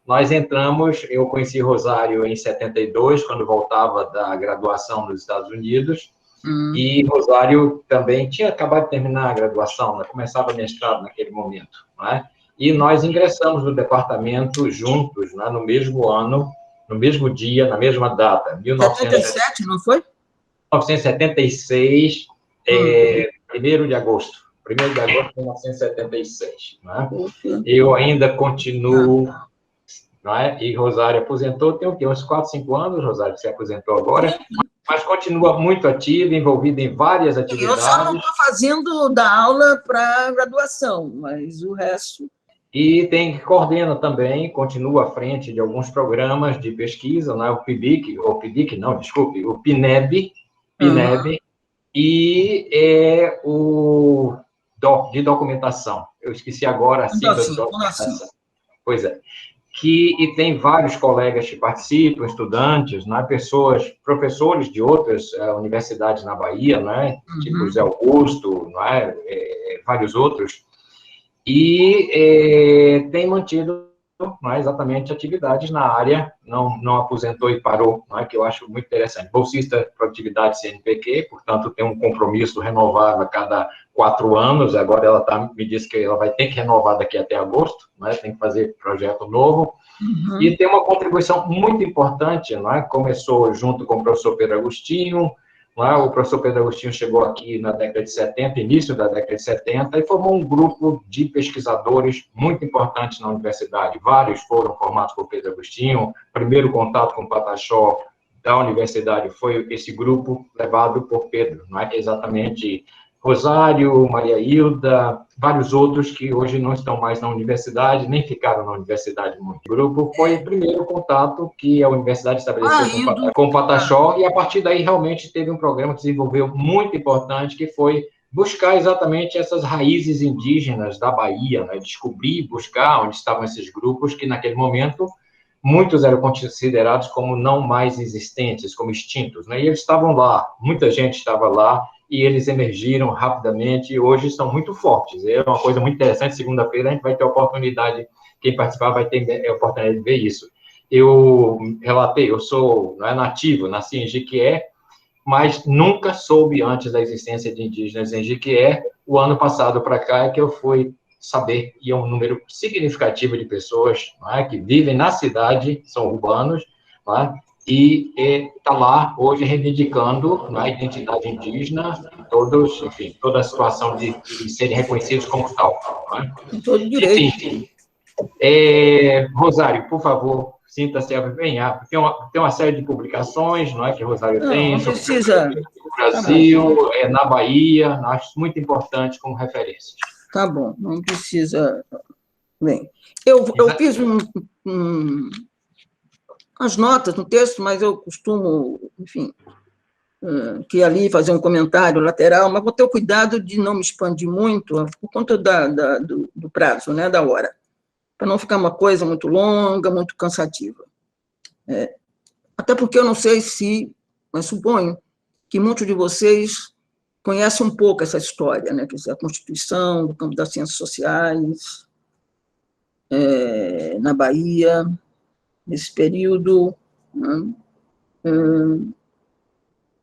nós entramos, eu conheci Rosário em 72, quando voltava da graduação nos Estados Unidos, e Rosário também tinha acabado de terminar a graduação, né? Começava mestrado naquele momento, né? E nós ingressamos no departamento juntos, né? No mesmo ano, no mesmo dia, na mesma data, 77, não foi? 1976, 1º de agosto. 1º de agosto de 1976. Né? Eu ainda continuo, não é? E Rosário aposentou, tem o quê? Uns 4, 5 anos, Rosário, que se aposentou agora, mas continua muito ativa, envolvida em várias atividades. Eu só não estou fazendo da aula para graduação, mas o resto... E coordena também, continua à frente de alguns programas de pesquisa, né? O PIBIC, não, desculpe, o PINEB, e o de documentação. Eu esqueci agora a sigla de documentação. Pois é. E tem vários colegas que participam, estudantes, né? Professores de outras universidades na Bahia, né? Tipo José Augusto, né? Vários outros, e tem mantido, né, exatamente atividades na área, não aposentou e parou, né, que eu acho muito interessante. Bolsista Produtividade CNPq, portanto, tem um compromisso renovável a cada 4 anos, agora ela me disse que ela vai ter que renovar daqui até agosto, né, tem que fazer projeto novo, e tem uma contribuição muito importante, né, começou junto com o professor Pedro Agostinho. O professor Pedro Agostinho chegou aqui na década de 70, início da década de 70, e formou um grupo de pesquisadores muito importantes na universidade. Vários foram formados por Pedro Agostinho. O primeiro contato com o Pataxó da universidade foi esse grupo levado por Pedro, não é? Exatamente Rosário, Maria Hilda, vários outros que hoje não estão mais na universidade, nem ficaram na universidade muito. O grupo foi o primeiro contato que a universidade estabeleceu com o Pataxó, e a partir daí realmente teve um programa que desenvolveu muito importante, que foi buscar exatamente essas raízes indígenas da Bahia, né? Descobrir, buscar onde estavam esses grupos que naquele momento muitos eram considerados como não mais existentes, como extintos, né? E eles estavam lá, muita gente estava lá, e eles emergiram rapidamente, e hoje estão muito fortes. É uma coisa muito interessante. Segunda-feira a gente vai ter a oportunidade, quem participar vai ter a oportunidade de ver isso. Eu relatei, eu sou nativo, nasci em Jequié, mas nunca soube antes da existência de indígenas em Jequié. O ano passado para cá é que eu fui saber, e é um número significativo de pessoas, que vivem na cidade, são urbanos, e está lá hoje reivindicando a identidade indígena, enfim, toda a situação de serem reconhecidos como tal. Todo direito. Enfim, Rosário, por favor, sinta-se bem. Tem uma série de publicações, que Rosário tem, não precisa. No Brasil, na Bahia, acho muito importante como referência. Tá bom, não precisa. Bem, eu fiz as notas no texto, mas eu costumo, enfim, que ali fazer um comentário lateral, mas vou ter o cuidado de não me expandir muito por conta do prazo, né, da hora, para não ficar uma coisa muito longa, muito cansativa. Até porque eu não sei mas suponho que muitos de vocês conhecem um pouco essa história, né, quer dizer, a Constituição, do campo das ciências sociais, na Bahia, nesse período, né?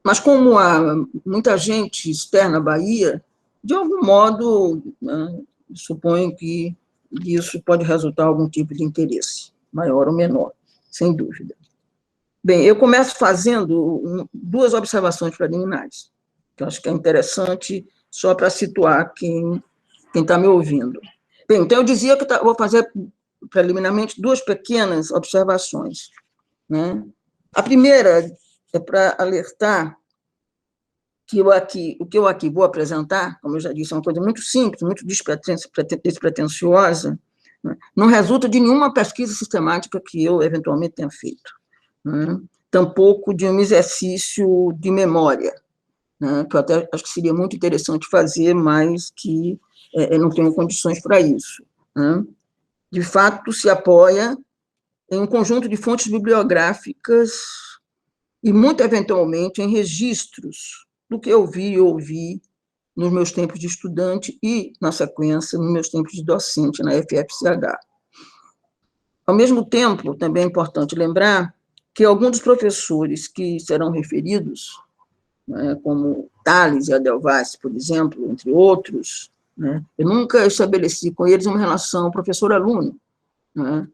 Mas como há muita gente externa à Bahia, de algum modo, né, suponho que isso pode resultar em algum tipo de interesse, maior ou menor, sem dúvida. Bem, eu começo fazendo 2 observações preliminares, que eu acho que é interessante, só para situar quem está me ouvindo. Bem, então eu dizia que vou fazer preliminarmente 2 pequenas observações, né? A primeira é para alertar que o que eu aqui vou apresentar, como eu já disse, é uma coisa muito simples, muito despretensiosa, né? Não resulta de nenhuma pesquisa sistemática que eu, eventualmente, tenha feito, né? Tampouco de um exercício de memória, né? Que eu até acho que seria muito interessante fazer, mas que eu não tenho condições para isso, né? De fato, se apoia em um conjunto de fontes bibliográficas e, muito eventualmente, em registros do que eu vi e ouvi nos meus tempos de estudante e, na sequência, nos meus tempos de docente na FFCH. Ao mesmo tempo, também é importante lembrar que alguns dos professores que serão referidos, né, como Tales e Adelvaz, por exemplo, entre outros, né, eu nunca estabeleci com eles uma relação professor-aluno, né,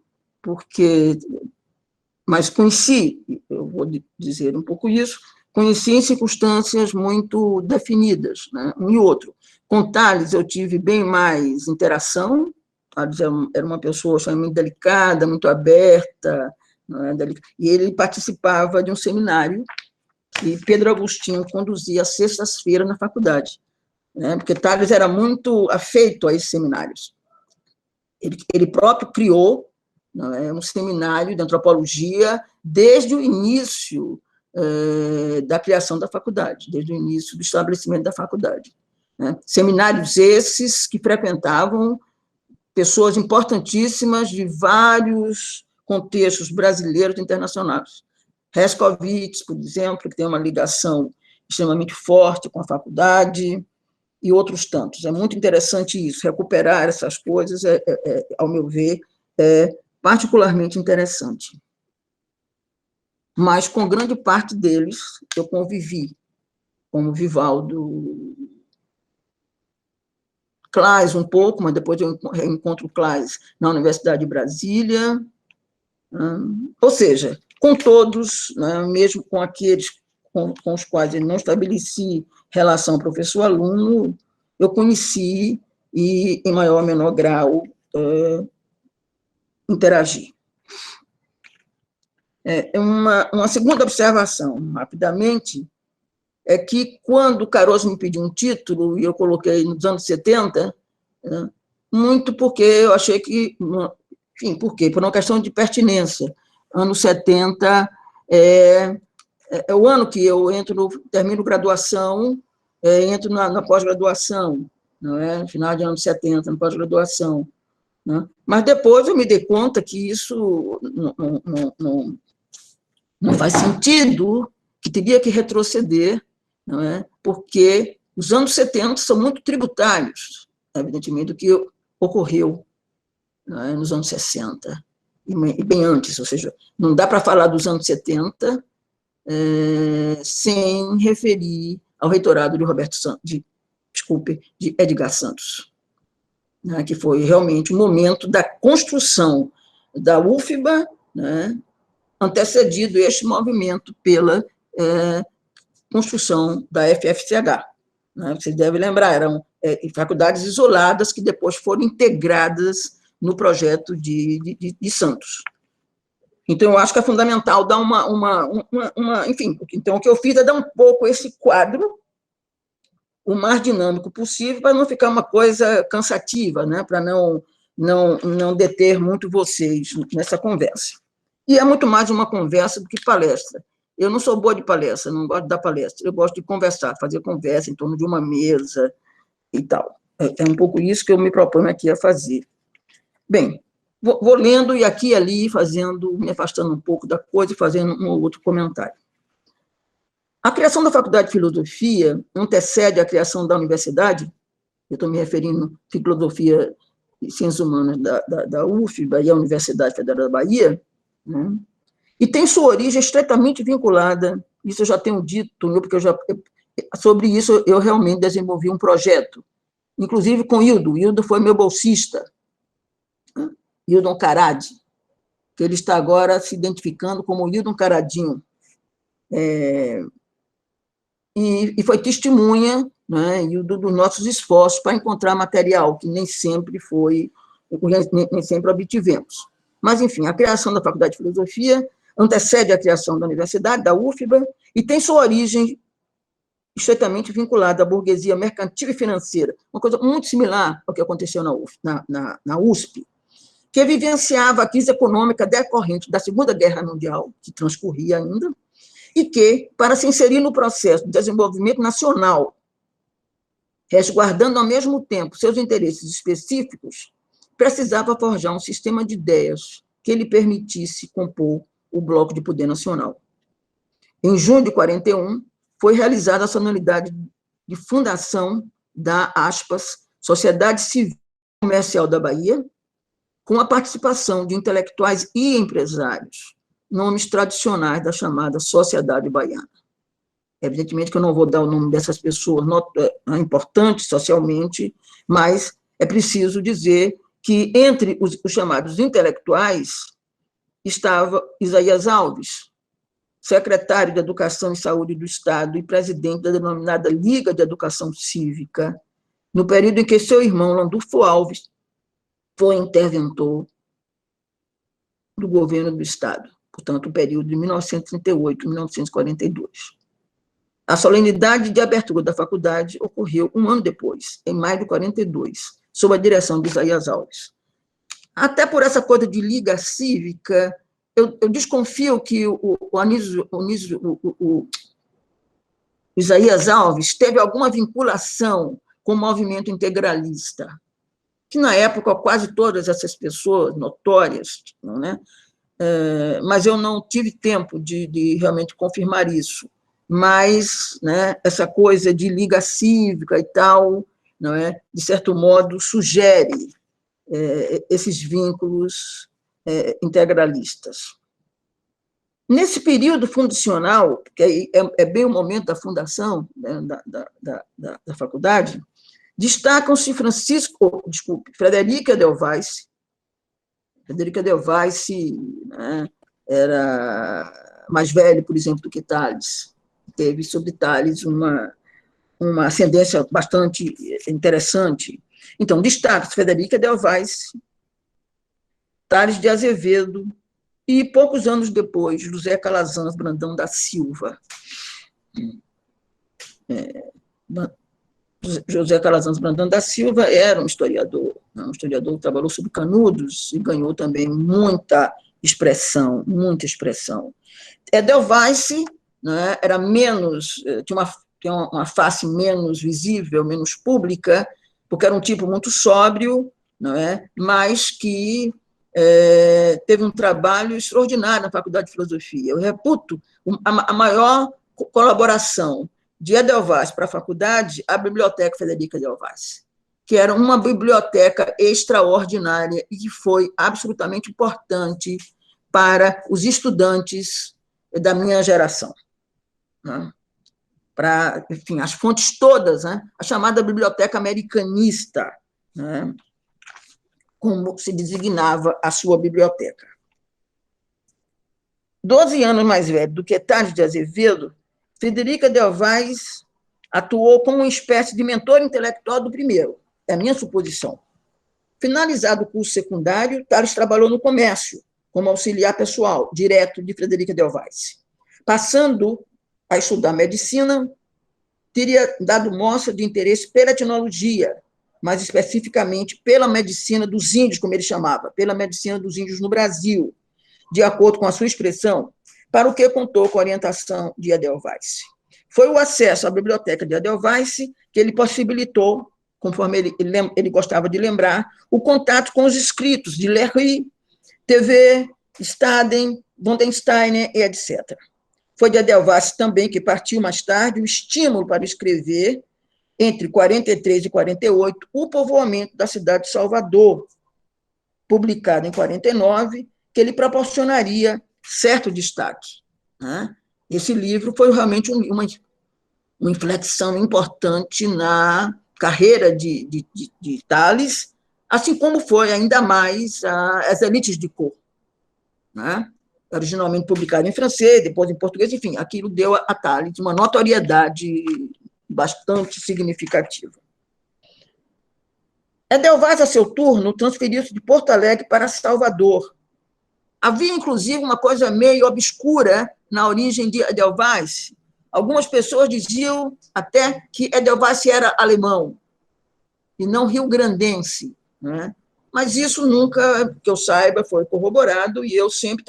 mas conheci, eu vou dizer um pouco isso, conheci em circunstâncias muito definidas, né, um e outro. Com Tales eu tive bem mais interação. Tales era uma pessoa muito delicada, muito aberta, né, e ele participava de um seminário que Pedro Agostinho conduzia às sextas-feiras na faculdade, né, porque Tales era muito afeito a esses seminários. Ele próprio criou, né, um seminário de antropologia desde o início da criação da faculdade, desde o início do estabelecimento da faculdade. Né? Seminários esses que frequentavam pessoas importantíssimas de vários contextos brasileiros e internacionais. Herskovits, por exemplo, que tem uma ligação extremamente forte com a faculdade, e outros tantos. É muito interessante isso, recuperar essas coisas, ao meu ver, é particularmente interessante. Mas com grande parte deles eu convivi, como Vivaldo, Claes um pouco, mas depois eu encontro Claes na Universidade de Brasília, ou seja, com todos, né, mesmo com aqueles com os quais eu não estabeleci relação professor-aluno, eu conheci e, em maior ou menor grau, interagi. Uma segunda observação, rapidamente, é que, quando o Caroso me pediu um título, e eu coloquei nos anos 70, muito porque eu achei que, enfim, por quê? Por uma questão de pertinência. Anos 70 é o ano que eu termino graduação, entro na pós-graduação, não é? No final de anos 70, na pós-graduação. Né? Mas depois eu me dei conta que isso não faz sentido, que teria que retroceder, não é? Porque os anos 70 são muito tributários, evidentemente, do que ocorreu, não é? Nos anos 60, e bem antes, ou seja, não dá para falar dos anos 70 sem referir ao reitorado de de Edgar Santos, né, que foi realmente o momento da construção da UFBA, né, antecedido este movimento pela construção da FFCH. Né, você deve lembrar, eram faculdades isoladas que depois foram integradas no projeto de Santos. Então, eu acho que é fundamental dar enfim, então, o que eu fiz é dar um pouco esse quadro o mais dinâmico possível, para não ficar uma coisa cansativa, né? Para não deter muito vocês nessa conversa. E é muito mais uma conversa do que palestra. Eu não sou boa de palestra, não gosto de dar palestra, eu gosto de conversar, fazer conversa em torno de uma mesa e tal. É um pouco isso que eu me proponho aqui a fazer. Bem, vou lendo e aqui e ali, me afastando um pouco da coisa e fazendo um ou outro comentário. A criação da Faculdade de Filosofia antecede a criação da universidade, eu estou me referindo à Filosofia e Ciências Humanas da UFBA e a Universidade Federal da Bahia, né? E tem sua origem estreitamente vinculada, isso eu já tenho dito, porque sobre isso eu realmente desenvolvi um projeto, inclusive com Hildo foi meu bolsista, Hildon Carade, que ele está agora se identificando como Hildon Caradinho, e foi testemunha, né, dos nossos esforços para encontrar material, que nem sempre obtivemos. Mas, enfim, a criação da Faculdade de Filosofia antecede a criação da Universidade, da UFBA, e tem sua origem estreitamente vinculada à burguesia mercantil e financeira, uma coisa muito similar ao que aconteceu na USP, que vivenciava a crise econômica decorrente da Segunda Guerra Mundial, que transcorria ainda, e que, para se inserir no processo de desenvolvimento nacional, resguardando ao mesmo tempo seus interesses específicos, precisava forjar um sistema de ideias que lhe permitisse compor o Bloco de Poder Nacional. Em junho de 1941, foi realizada a solenidade de fundação da, aspas, Sociedade Civil Comercial da Bahia, com a participação de intelectuais e empresários, nomes tradicionais da chamada sociedade baiana. Evidentemente que eu não vou dar o nome dessas pessoas importantes socialmente, mas é preciso dizer que entre os chamados intelectuais estava Isaías Alves, secretário de Educação e Saúde do Estado e presidente da denominada Liga de Educação Cívica, no período em que seu irmão, Landulfo Alves, foi interventor do governo do Estado, portanto, o período de 1938 a 1942. A solenidade de abertura da faculdade ocorreu um ano depois, em maio de 42, sob a direção de Isaías Alves. Até por essa coisa de liga cívica, eu desconfio que o Isaías Alves teve alguma vinculação com o movimento integralista, que na época quase todas essas pessoas notórias, não é? Mas eu não tive tempo de realmente confirmar isso. Mas, né, essa coisa de liga cívica e tal, não é, de certo modo, sugere esses vínculos integralistas. Nesse período fundacional, que é bem o momento da fundação, né, da faculdade, destacam-se Frederico Edelweiss. Frederico Edelweiss, né, era mais velho, por exemplo, do que Tales. Teve sobre Tales uma ascendência bastante interessante. Então, destaca-se Frederico Edelweiss, Tales de Azevedo e, poucos anos depois, José Calazans Brandão da Silva. José Calazans Brandão da Silva era um historiador que trabalhou sobre Canudos e ganhou também muita expressão. Edelweiss, né, era tinha uma face menos visível, menos pública, porque era um tipo muito sóbrio, não é? Mas que teve um trabalho extraordinário na Faculdade de Filosofia. Eu reputo a maior colaboração de Edelweiss para a faculdade, a Biblioteca Frederico Edelweiss, que era uma biblioteca extraordinária e que foi absolutamente importante para os estudantes da minha geração. Né? Para, enfim, as fontes todas, né? A chamada biblioteca americanista, né? Como se designava a sua biblioteca. 12 anos mais velho do que Tales de Azevedo, Frederico Edelweiss atuou como uma espécie de mentor intelectual do primeiro, é a minha suposição. Finalizado o curso secundário, Tales trabalhou no comércio, como auxiliar pessoal, direto de Frederico Edelweiss. Passando a estudar medicina, teria dado mostra de interesse pela etnologia, mais especificamente pela medicina dos índios, como ele chamava, pela medicina dos índios no Brasil, de acordo com a sua expressão, para o que contou com a orientação de Edelweiss. Foi o acesso à biblioteca de Edelweiss que ele possibilitou, conforme ele gostava de lembrar, o contato com os escritos de Lery, TV, Staden, Bodensteiner e etc. Foi de Edelweiss também que partiu mais tarde o estímulo para escrever, entre 43 e 48, o povoamento da cidade de Salvador, publicado em 49, que ele proporcionaria certo destaque. Né? Esse livro foi realmente uma inflexão importante na carreira de Tales, assim como foi ainda mais as elites de cor. Né? Originalmente publicado em francês, depois em português, enfim, aquilo deu a Tales uma notoriedade bastante significativa. Edelweiss, a seu turno, transferiu-se de Porto Alegre para Salvador. Havia, inclusive, uma coisa meio obscura na origem de Edelweiss. Algumas pessoas diziam até que Edelweiss era alemão e não rio-grandense. Né? Mas isso nunca, que eu saiba, foi corroborado, e eu sempre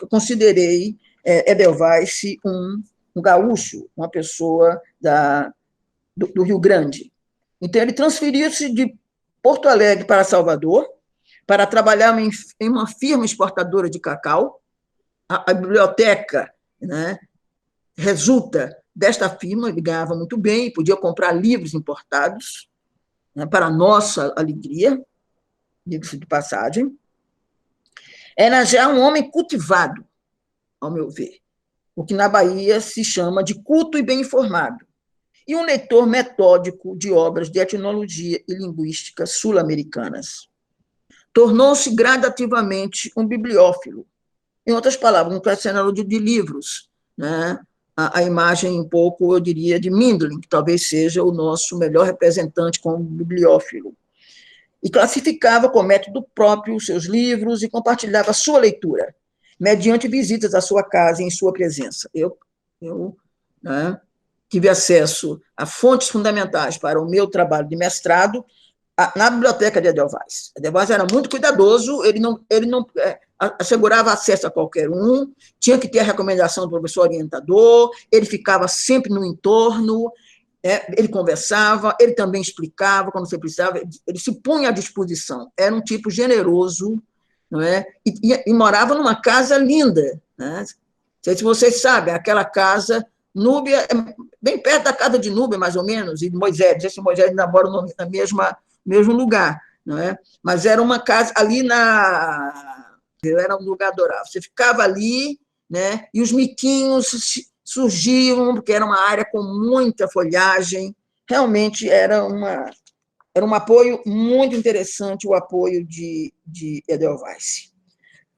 considerei Edelweiss um gaúcho, uma pessoa do Rio Grande. Então, ele transferiu-se de Porto Alegre para Salvador para trabalhar em uma firma exportadora de cacau. A biblioteca, né, resulta desta firma, ele ganhava muito bem, podia comprar livros importados, né, para a nossa alegria. diga-se de passagem, era já um homem cultivado, ao meu ver, o que na Bahia se chama de culto e bem informado, e um leitor metódico de obras de etnologia e linguística sul-americanas. Tornou-se gradativamente um bibliófilo, em outras palavras, um colecionador de livros, né? A imagem um pouco, eu diria, de Mindlin, que talvez seja o nosso melhor representante como bibliófilo, e classificava com método próprio os seus livros e compartilhava a sua leitura, mediante visitas à sua casa e em sua presença. Eu né, tive acesso a fontes fundamentais para o meu trabalho de mestrado na biblioteca de Edelweiss. Edelweiss era muito cuidadoso, ele não assegurava acesso a qualquer um, tinha que ter a recomendação do professor orientador, ele ficava sempre no entorno, ele conversava, ele também explicava quando você precisava, ele se punha à disposição, era um tipo generoso, não é? E morava numa casa linda, né? Não sei se vocês sabem, aquela casa, Núbia, bem perto da casa de Núbia, mais ou menos, e de Moisés, esse Moisés ainda mora no mesmo lugar, não é? Mas era uma casa ali era um lugar adorável. Você ficava ali, né? E os miquinhos surgiam, porque era uma área com muita folhagem. Realmente era um apoio muito interessante, o apoio de Edelweiss.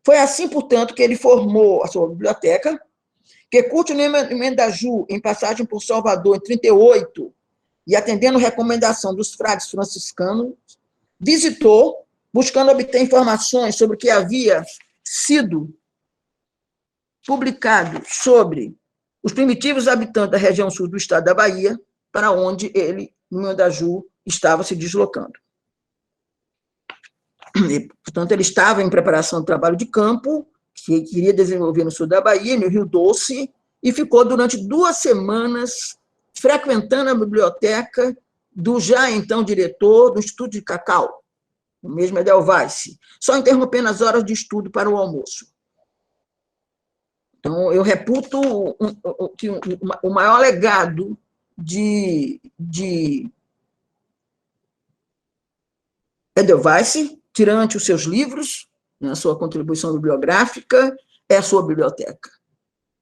Foi assim, portanto, que ele formou a sua biblioteca, que curte no Emendaju, em passagem por Salvador, em 1938, e atendendo recomendação dos frades franciscanos, visitou, buscando obter informações sobre o que havia sido publicado sobre os primitivos habitantes da região sul do estado da Bahia, para onde ele, no Emendaju, estava se deslocando. E, portanto, ele estava em preparação do trabalho de campo, que queria desenvolver no sul da Bahia, no Rio Doce, e ficou durante 2 semanas frequentando a biblioteca do já então diretor do Instituto de Cacau, o mesmo Edelweiss, só interrompendo as horas de estudo para o almoço. Então, eu reputo que o maior legado de Edelweiss, tirante os seus livros, a sua contribuição bibliográfica, é a sua biblioteca,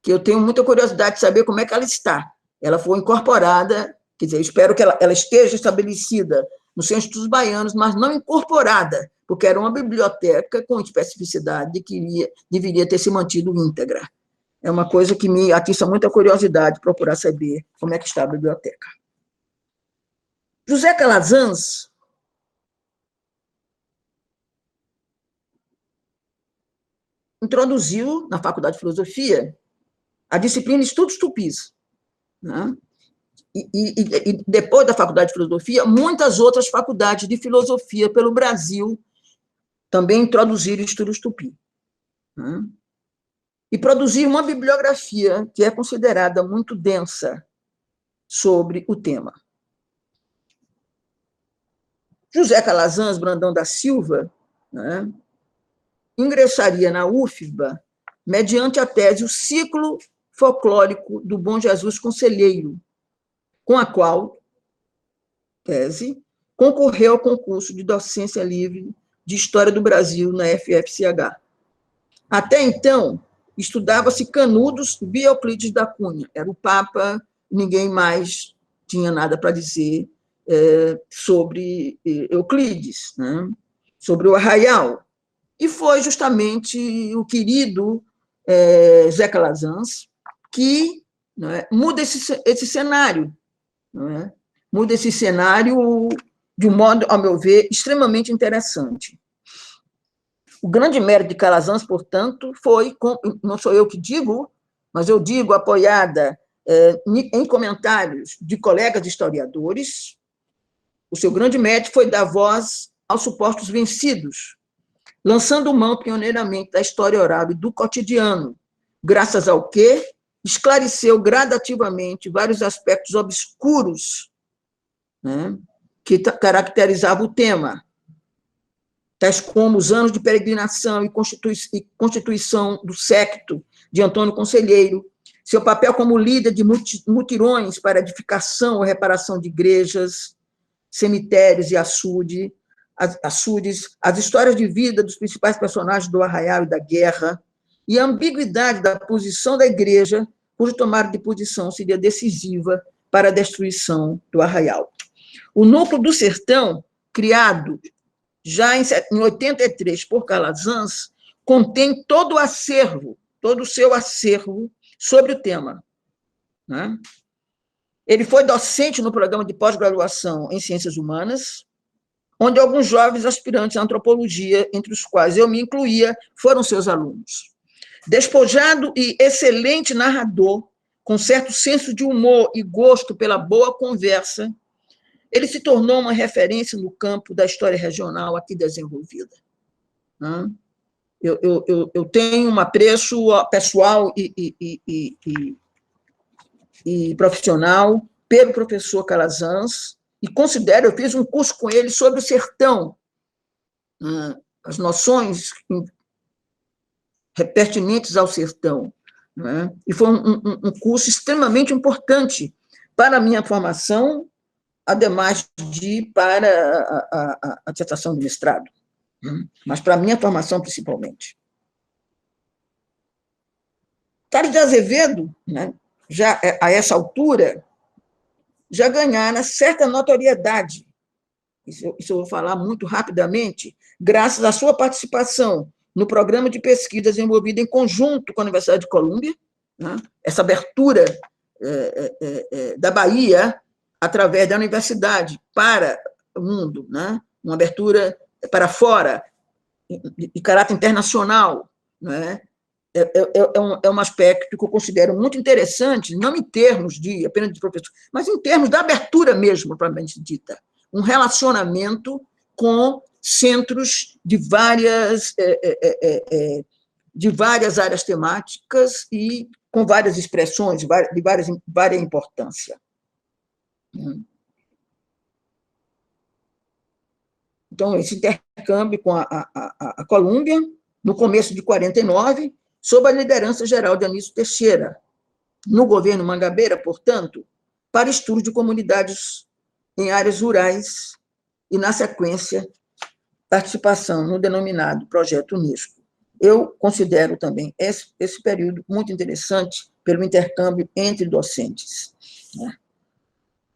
que eu tenho muita curiosidade de saber como é que ela está. Ela foi incorporada, quer dizer, eu espero que ela esteja estabelecida nos centros dos baianos, mas não incorporada, porque era uma biblioteca com especificidade que deveria ter se mantido íntegra. É uma coisa que me atiça muita curiosidade procurar saber como é que está a biblioteca. José Calazans introduziu na Faculdade de Filosofia a disciplina Estudos Tupis, né? E depois da Faculdade de Filosofia, muitas outras faculdades de filosofia pelo Brasil também introduziram estudos tupi, né? E produziram uma bibliografia que é considerada muito densa sobre o tema. José Calazans Brandão da Silva, né, ingressaria na UFBA mediante a tese O Ciclo Folclórico do Bom Jesus Conselheiro, com a qual tese concorreu ao concurso de docência livre de História do Brasil na FFCH. Até então, estudava-se Canudos via Euclides da Cunha. Era o Papa, ninguém mais tinha nada para dizer sobre Euclides, né? Sobre o Arraial. E foi justamente o querido Zé Calazans que, né, muda esse cenário, né? Muda esse cenário de um modo, ao meu ver, extremamente interessante. O grande mérito de Calazans, portanto, foi, não sou eu que digo, mas eu digo apoiada em comentários de colegas historiadores, o seu grande mérito foi dar voz aos supostos vencidos, lançando mão pioneiramente da história oral e do cotidiano, graças ao que esclareceu gradativamente vários aspectos obscuros, né, que caracterizavam o tema, tais como os anos de peregrinação e constituição do séquito de Antônio Conselheiro, seu papel como líder de mutirões para edificação ou reparação de igrejas, cemitérios e açude, açudes, as histórias de vida dos principais personagens do Arraial e da Guerra, e a ambiguidade da posição da igreja, cuja tomada de posição seria decisiva para a destruição do Arraial. O Núcleo do Sertão, criado já em 83 por Calazans, contém todo o acervo, todo o seu acervo sobre o tema. Né? Ele foi docente no programa de pós-graduação em Ciências Humanas, onde alguns jovens aspirantes à antropologia, entre os quais eu me incluía, foram seus alunos. Despojado e excelente narrador, com certo senso de humor e gosto pela boa conversa, ele se tornou uma referência no campo da história regional aqui desenvolvida. Eu tenho um apreço pessoal e profissional pelo professor Calazans, e considero, eu fiz um curso com ele sobre o sertão, as noções pertinentes ao sertão, né? E foi um curso extremamente importante para a minha formação, ademais de para a dissertação de mestrado, mas para a minha formação principalmente. Tales de Azevedo, né, já a essa altura, já ganhara certa notoriedade, isso eu vou falar muito rapidamente, graças à sua participação no programa de pesquisa desenvolvido em conjunto com a Universidade de Colômbia, né, essa abertura da Bahia através da universidade para o mundo, né, uma abertura para fora, de caráter internacional, né, é um aspecto que eu considero muito interessante, não em termos de apenas de professor, mas em termos da abertura mesmo, propriamente dita. Um relacionamento com centros de várias áreas temáticas e com várias expressões, de várias importância. Então, esse intercâmbio com a Colômbia, no começo de 49, sob a liderança geral de Anísio Teixeira, no governo Mangabeira, portanto, para estudo de comunidades em áreas rurais e, na sequência, participação no denominado Projeto Unesco. Eu considero também esse período muito interessante pelo intercâmbio entre docentes.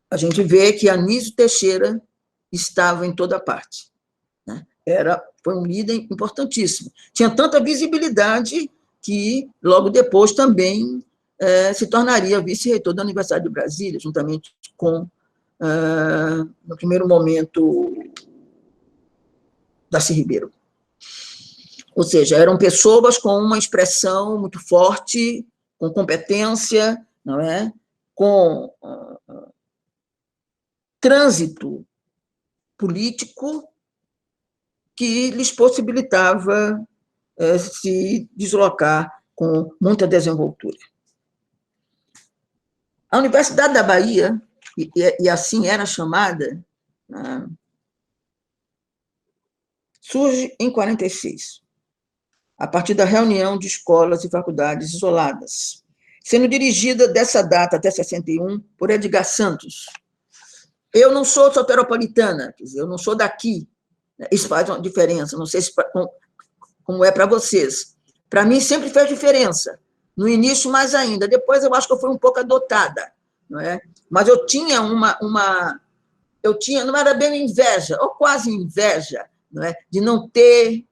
A gente vê que Anísio Teixeira estava em toda parte. Foi um líder importantíssimo. Tinha tanta visibilidade que, logo depois, também se tornaria vice-reitor da Universidade de Brasília, juntamente com, no primeiro momento, Darcy Ribeiro. Ou seja, eram pessoas com uma expressão muito forte, com competência, não é? Com trânsito político que lhes possibilitava se deslocar com muita desenvoltura. A Universidade da Bahia, e assim era chamada, surge em 46, a partir da reunião de escolas e faculdades isoladas, sendo dirigida dessa data até 61 por Edgar Santos. Eu não sou soteropolitana, quer dizer, eu não sou daqui, isso faz uma diferença, não sei se como é para vocês. Para mim, sempre fez diferença. No início, mais ainda. Depois, eu acho que eu fui um pouco adotada. Não é? Mas eu tinha não era bem inveja, ou quase inveja, não é? De não ter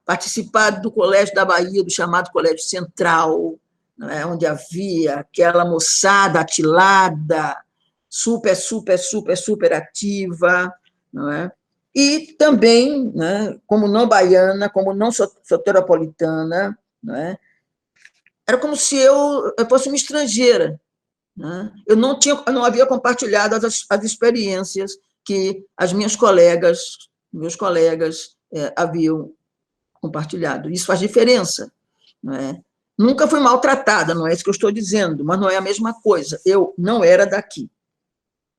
participado do Colégio da Bahia, do chamado Colégio Central, não é? Onde havia aquela moçada atilada, super ativa, não é? E também, né, como não baiana, como não soteropolitana, né, era como se eu fosse uma estrangeira. Né? Eu não havia compartilhado as experiências que as meus colegas haviam compartilhado. Isso faz diferença. Não é? Nunca fui maltratada, não é isso que eu estou dizendo, mas não é a mesma coisa. Eu não era daqui.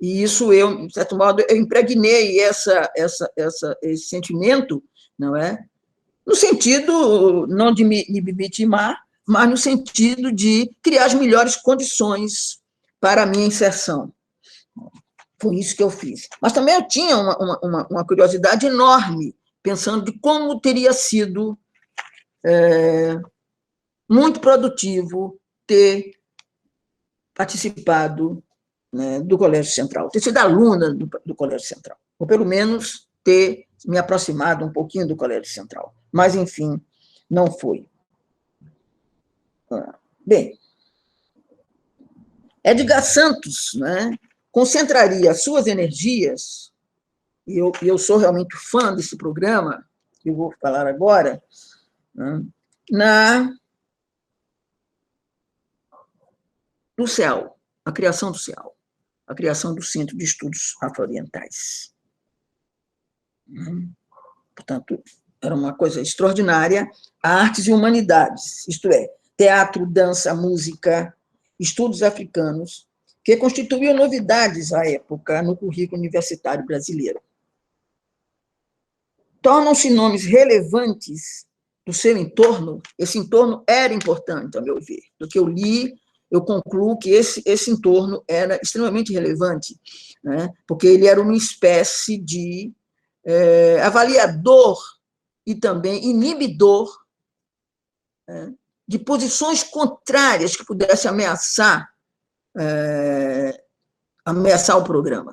E isso eu, de certo modo, eu impregnei esse sentimento, não é? No sentido não de me vitimar, mas no sentido de criar as melhores condições para a minha inserção. Foi isso que eu fiz. Mas também eu tinha uma curiosidade enorme, pensando de como teria sido muito produtivo ter participado, né, do Colégio Central, ter sido aluna do Colégio Central, ou pelo menos ter me aproximado um pouquinho do Colégio Central. Mas, enfim, não foi. Bem, Edgar Santos, né, concentraria suas energias, e eu sou realmente fã desse programa, que eu vou falar agora, né, no CEAL, a criação do CEAL, a criação do Centro de Estudos Afro-Orientais. Portanto, era uma coisa extraordinária, artes e humanidades, isto é, teatro, dança, música, estudos africanos, que constituíam novidades à época no currículo universitário brasileiro. Tornam-se nomes relevantes do seu entorno, esse entorno era importante, a meu ver. Do que eu li, eu concluo que esse entorno era extremamente relevante, né? Porque ele era uma espécie de avaliador e também inibidor, né, de posições contrárias que pudessem ameaçar o programa.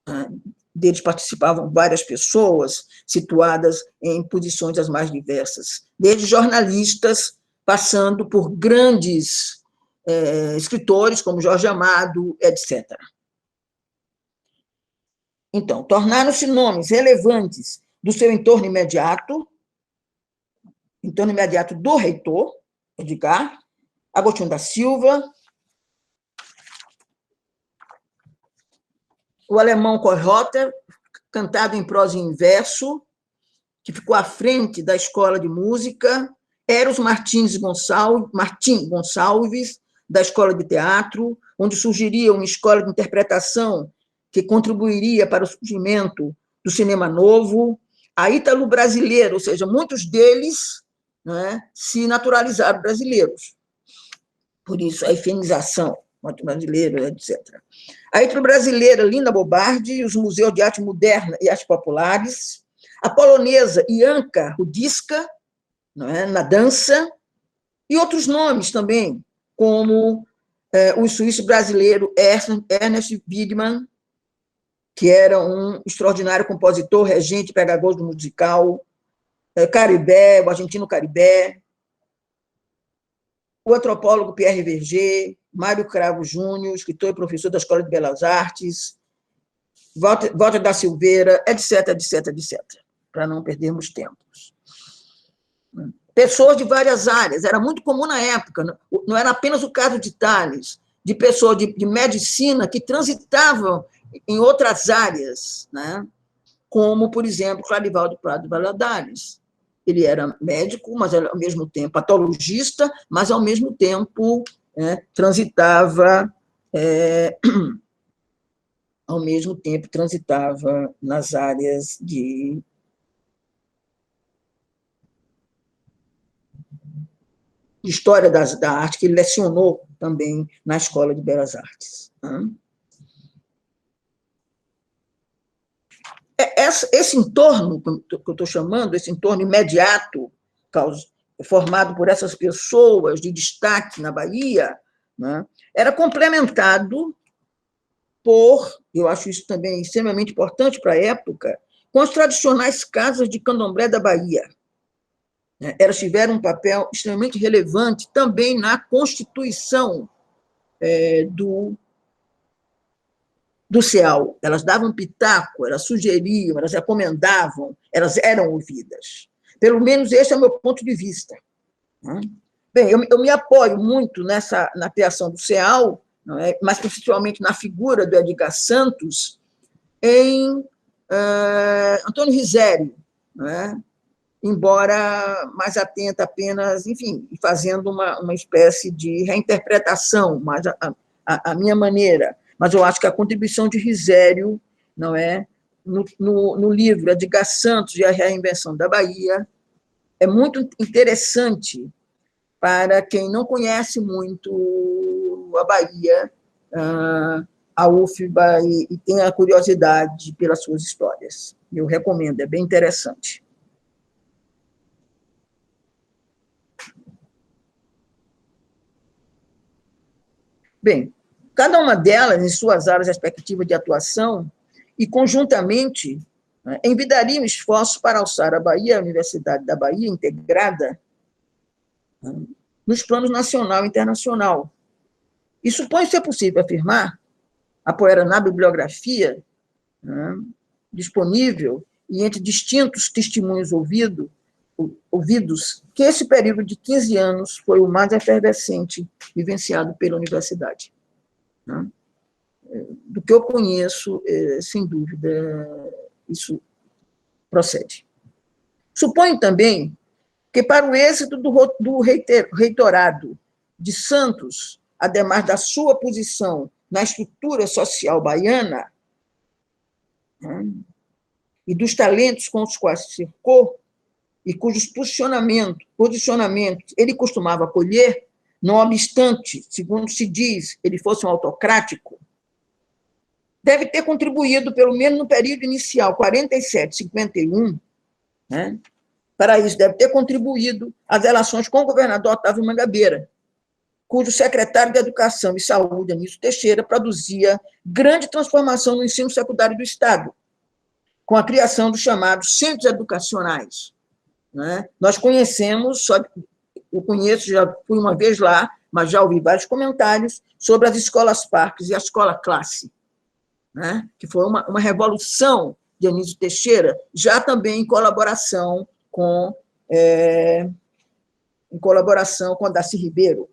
Né? Deles participavam várias pessoas situadas em posições as mais diversas, desde jornalistas, passando por grandes escritores, como Jorge Amado, etc. Então, tornaram-se nomes relevantes do seu entorno imediato do reitor, Edgar, Agostinho da Silva, o alemão Kohlrotter, cantado em prosa e em verso, que ficou à frente da Escola de Música, Eros Martins Gonçalves, da Escola de Teatro, onde surgiria uma escola de interpretação que contribuiria para o surgimento do cinema novo, a ítalo-brasileiro, ou seja, muitos deles, né, se naturalizaram brasileiros. Por isso, a efenização, brasileiro, etc. A ítalo-brasileira Lina Bobardi, os museus de arte moderna e artes populares, a polonesa Janka Rudiska, não é, na dança, e outros nomes também, como o suíço brasileiro Ernest Wiedemann, que era um extraordinário compositor, regente, pedagogo musical, Caribé, o argentino Caribé, o antropólogo Pierre Verger, Mário Cravo Júnior, escritor e professor da Escola de Belas Artes, Walter da Silveira, etc., etc., etc., para não perdermos tempos. Pessoas de várias áreas, era muito comum na época, não era apenas o caso de Tales, de pessoas de medicina que transitavam em outras áreas, né? Como, por exemplo, Clarivaldo Prado Valadares. Ele era médico, mas ao mesmo tempo patologista, mas ao mesmo tempo transitava nas áreas de história da arte, que ele lecionou também na Escola de Belas Artes. Esse entorno que eu estou chamando, esse entorno imediato, formado por essas pessoas de destaque na Bahia, né, era complementado por, eu acho isso também extremamente importante para a época, com as tradicionais casas de candomblé da Bahia. Elas tiveram um papel extremamente relevante também na constituição do CEAL. Elas davam pitaco, elas sugeriam, elas recomendavam, elas eram ouvidas. Pelo menos esse é o meu ponto de vista. Bem, eu me apoio muito na criação do CEAL, não é? Mas principalmente na figura do Edgar Santos, em Antônio Risério, não é? Embora mais atenta apenas, enfim, fazendo uma espécie de reinterpretação, mas a minha maneira. Mas eu acho que a contribuição de Risério, não é, no livro Edgar Santos e a Reinvenção da Bahia, é muito interessante para quem não conhece muito a Bahia a UFBA e tenha curiosidade pelas suas histórias. Eu recomendo, é bem interessante. Bem, cada uma delas, em suas áreas respectivas de atuação, e conjuntamente, né, envidariam esforços para alçar a Bahia, a Universidade da Bahia, integrada, né, nos planos nacional e internacional. E supõe ser possível afirmar, apoiada na bibliografia, né, disponível e entre distintos testemunhos ouvidos, que esse período de 15 anos foi o mais efervescente vivenciado pela universidade. Né? Do que eu conheço, sem dúvida, isso procede. Suponho também que, para o êxito do reitorado de Santos, ademais da sua posição na estrutura social baiana, né, e dos talentos com os quais se cercou, e cujos posicionamentos ele costumava acolher, não obstante, segundo se diz, ele fosse um autocrático, deve ter contribuído, pelo menos no período inicial, 47, 51, né, para isso deve ter contribuído as relações com o governador Otávio Mangabeira, cujo secretário de Educação e Saúde, Anísio Teixeira, produzia grande transformação no ensino secundário do Estado, com a criação dos chamados centros educacionais. Né? Nós conhecemos, eu conheço, já fui uma vez lá, mas já ouvi vários comentários sobre as escolas parques e a escola classe, né? Que foi uma revolução de Anísio Teixeira, já também em colaboração com Darcy Ribeiro.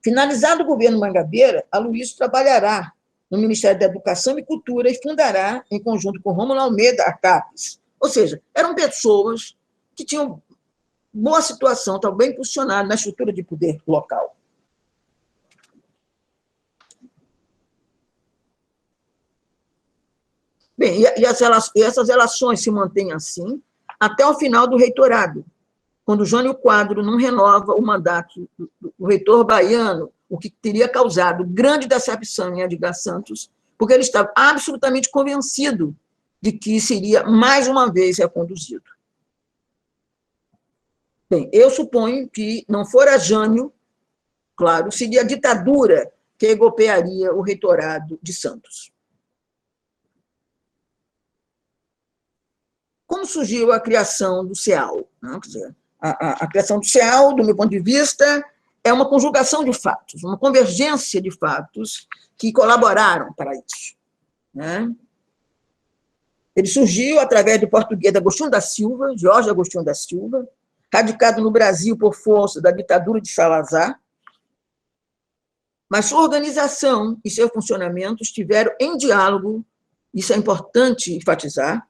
Finalizado o governo Mangabeira, Aloysio trabalhará no Ministério da Educação e Cultura e fundará, em conjunto com Rômulo Almeida, a CAPES. Ou seja, eram pessoas que tinham boa situação, estavam bem posicionadas na estrutura de poder local. Bem, essas relações se mantêm assim até o final do reitorado, quando Jânio Quadro não renova o mandato do reitor baiano, o que teria causado grande decepção em Edgar Santos, porque ele estava absolutamente convencido de que seria, mais uma vez, reconduzido. Bem, eu suponho que não fora Jânio, claro, seria a ditadura que golpearia o reitorado de Santos. Como surgiu a criação do CEAL? Quer dizer, a criação do CEAL, do meu ponto de vista, é uma conjugação de fatos, uma convergência de fatos que colaboraram para isso. Né? Ele surgiu através do português Agostinho da Silva, Jorge Agostinho da Silva, radicado no Brasil por força da ditadura de Salazar, mas sua organização e seu funcionamento estiveram em diálogo, isso é importante enfatizar,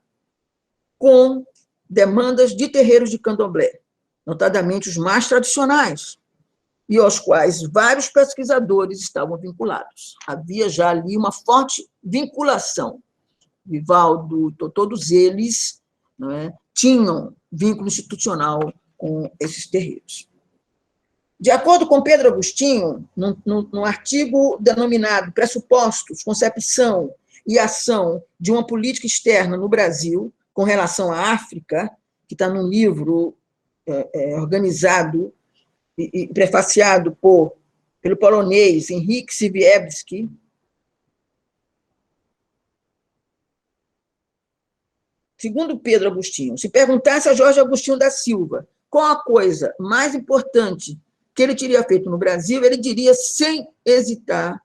com demandas de terreiros de candomblé, notadamente os mais tradicionais, e aos quais vários pesquisadores estavam vinculados. Havia já ali uma forte vinculação. Vivaldo, todos eles, não é, tinham vínculo institucional com esses terreiros. De acordo com Pedro Agostinho, num artigo denominado Pressupostos, Concepção e Ação de uma Política Externa no Brasil, com relação à África, que está num livro organizado e prefaciado pelo polonês Henryk Siwiecki, segundo Pedro Agostinho, se perguntasse a Jorge Agostinho da Silva qual a coisa mais importante que ele teria feito no Brasil, ele diria, sem hesitar,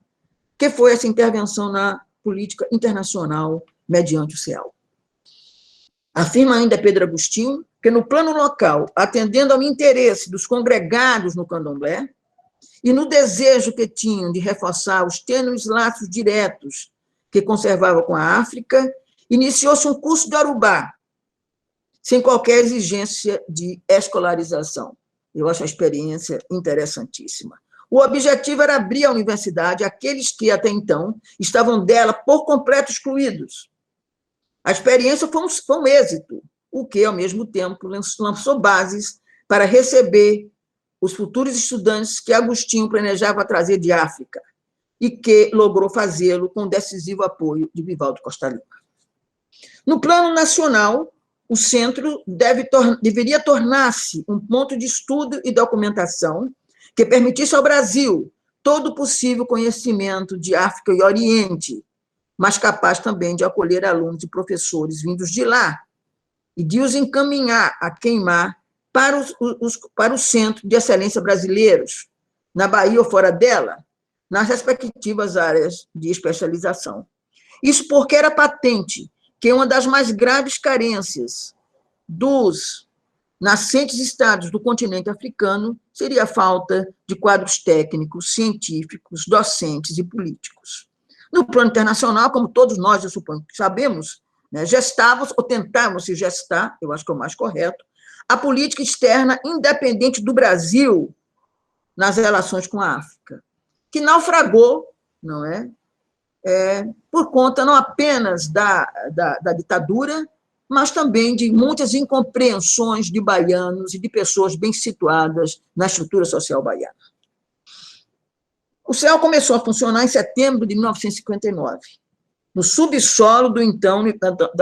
que foi essa intervenção na política internacional mediante o CEAL. Afirma ainda Pedro Agostinho que, no plano local, atendendo ao interesse dos congregados no candomblé e no desejo que tinham de reforçar os tênues laços diretos que conservava com a África, iniciou-se um curso de Arubá, sem qualquer exigência de escolarização. Eu acho a experiência interessantíssima. O objetivo era abrir a universidade àqueles que, até então, estavam dela por completo excluídos. A experiência foi um êxito, o que, ao mesmo tempo, lançou bases para receber os futuros estudantes que Agostinho planejava trazer de África, e que logrou fazê-lo com o decisivo apoio de Vivaldo Costa Lima. No plano nacional, o centro deveria tornar-se um ponto de estudo e documentação que permitisse ao Brasil todo o possível conhecimento de África e Oriente, mas capaz também de acolher alunos e professores vindos de lá e de os encaminhar a queimar para o centro de excelência brasileiros, na Bahia ou fora dela, nas respectivas áreas de especialização. Isso porque era patente que uma das mais graves carências dos nascentes estados do continente africano seria a falta de quadros técnicos, científicos, docentes e políticos. No plano internacional, como todos nós, eu suponho que sabemos, né, gestávamos, ou tentávamos se gestar, eu acho que é o mais correto, a política externa independente do Brasil nas relações com a África, que naufragou, não é? Por conta não apenas da ditadura, mas também de muitas incompreensões de baianos e de pessoas bem situadas na estrutura social baiana. O CEL começou a funcionar em setembro de 1959, no subsolo da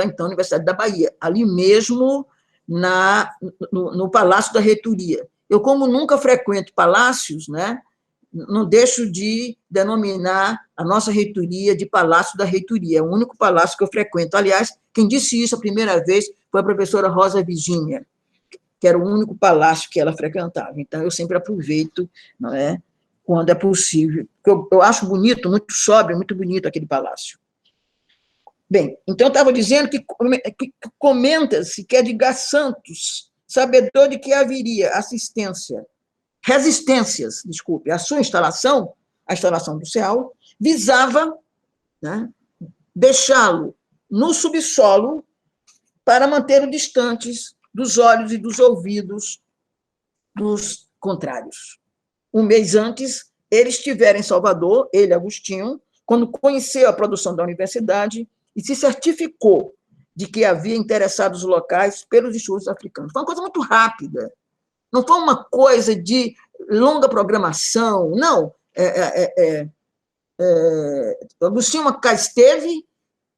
então Universidade da Bahia, ali mesmo no Palácio da Reitoria. Eu, como nunca frequento palácios, né, não deixo de denominar a nossa reitoria de Palácio da Reitoria, é o único palácio que eu frequento. Aliás, quem disse isso a primeira vez foi a professora Rosa Virgínia, que era o único palácio que ela frequentava. Então, eu sempre aproveito, não é, quando é possível. Eu acho bonito, muito sóbrio, muito bonito aquele palácio. Bem, então eu estava dizendo que comenta-se que Edgar Santos, sabedor de que haveria resistências, à sua instalação, a instalação do CEAL, visava, né, deixá-lo no subsolo para mantê-lo distantes dos olhos e dos ouvidos dos contrários. Um mês antes, ele estivera em Salvador, ele, Agostinho, quando conheceu a produção da universidade e se certificou de que havia interessados locais pelos estudos africanos. Foi uma coisa muito rápida, não foi uma coisa de longa programação, não. Agostinho cá esteve,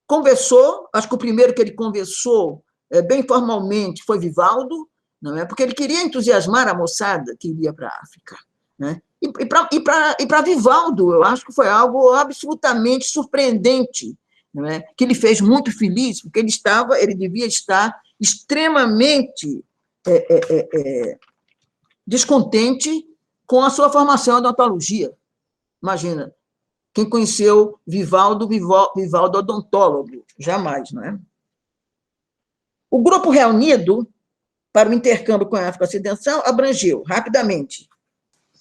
conversou, acho que o primeiro que ele conversou bem formalmente foi Vivaldo, não é? Porque ele queria entusiasmar a moçada que iria para a África. Né? E para Vivaldo, eu acho que foi algo absolutamente surpreendente, não é? Que ele fez muito feliz, porque ele devia estar extremamente descontente com a sua formação em odontologia. Imagina, quem conheceu Vivaldo odontólogo, jamais, não é? O grupo reunido para o intercâmbio com a África Ocidental abrangeu, rapidamente,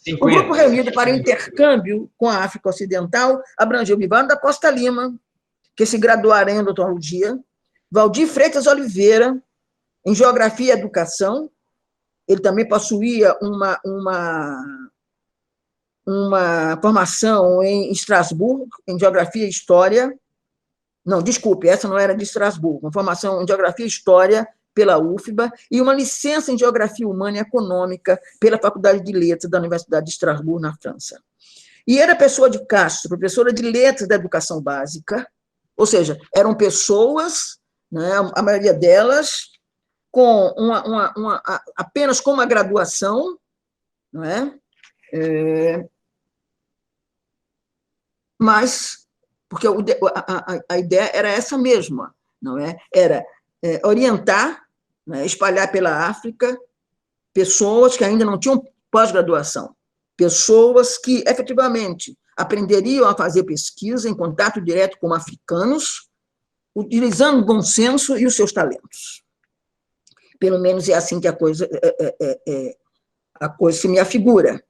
50. O grupo reunido para o intercâmbio com a África Ocidental abrangeu Vivaldo da Costa Lima, que se graduara em odontologia, Valdir Freitas Oliveira, em Geografia e Educação. Ele também possuía uma formação em Estrasburgo, em Geografia e História. Não, desculpe, essa não era de Estrasburgo. Uma formação em Geografia e História pela UFBA e uma licença em Geografia Humana e Econômica pela Faculdade de Letras da Universidade de Estrasburgo, na França. E era Pessoa de Castro, professora de Letras da Educação Básica, ou seja, eram pessoas, né, a maioria delas, com apenas com uma graduação, não é? Mas, porque a ideia era essa mesma, não é? Era orientar, né, espalhar pela África pessoas que ainda não tinham pós-graduação, pessoas que, efetivamente, aprenderiam a fazer pesquisa em contato direto com africanos, utilizando o bom senso e os seus talentos. Pelo menos é assim que a coisa se me afigura.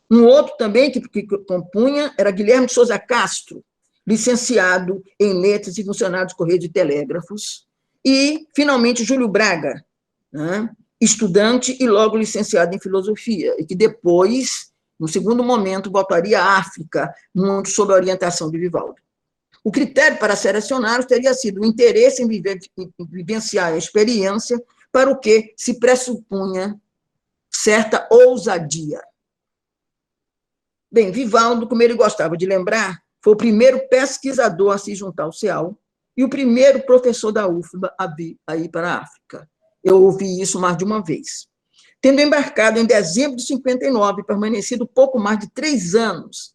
Um outro também que compunha era Guilherme de Souza Castro, licenciado em Letras e funcionário dos Correios e Telégrafos, e, finalmente, Júlio Braga, né, estudante e logo licenciado em Filosofia, e que depois, no segundo momento, voltaria à África, muito sob a orientação de Vivaldo. O critério para selecioná-los teria sido o interesse em vivenciar a experiência, para o que se pressupunha certa ousadia. Bem, Vivaldo, como ele gostava de lembrar, Foi o primeiro pesquisador a se juntar ao CEAL e o primeiro professor da UFBA a vir aí para a África. Eu ouvi isso mais de uma vez. Tendo embarcado em dezembro de 59, permanecido pouco mais de 3 anos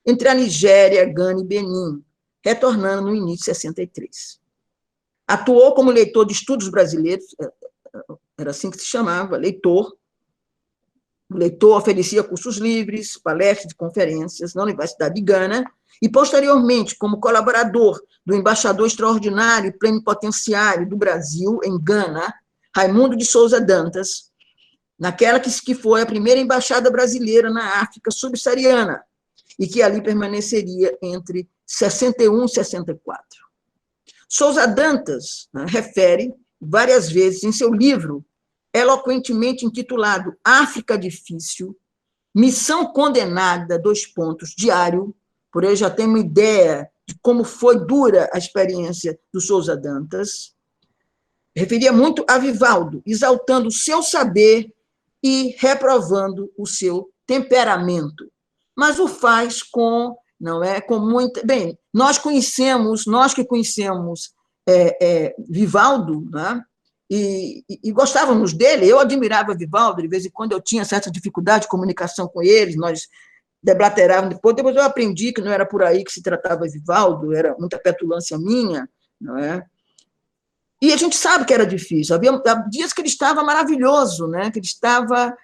entre a Nigéria, Gana e Benin, retornando no início de 63. Atuou como leitor de estudos brasileiros, era assim que se chamava, leitor. O leitor oferecia cursos livres, palestras e conferências na Universidade de Gana, e, posteriormente, como colaborador do embaixador extraordinário e plenipotenciário do Brasil em Gana, Raimundo de Souza Dantas, naquela que foi a primeira embaixada brasileira na África subsaariana, e que ali permaneceria entre 61 e 64. Souza Dantas, né, refere várias vezes em seu livro, eloquentemente intitulado África Difícil, Missão Condenada, diário, por aí já tem uma ideia de como foi dura a experiência do Souza Dantas, referia muito a Vivaldo, exaltando o seu saber e reprovando o seu temperamento, mas o faz com, não é, com muita... Bem, nós que conhecemos Vivaldo, né, e gostávamos dele, eu admirava Vivaldo, de vez em quando eu tinha certa dificuldade de comunicação com eles, nós deblaterávamos, depois eu aprendi que não era por aí que se tratava Vivaldo, era muita petulância minha, não é? E a gente sabe que era difícil, havia dias que ele estava maravilhoso, né? Que ele estava...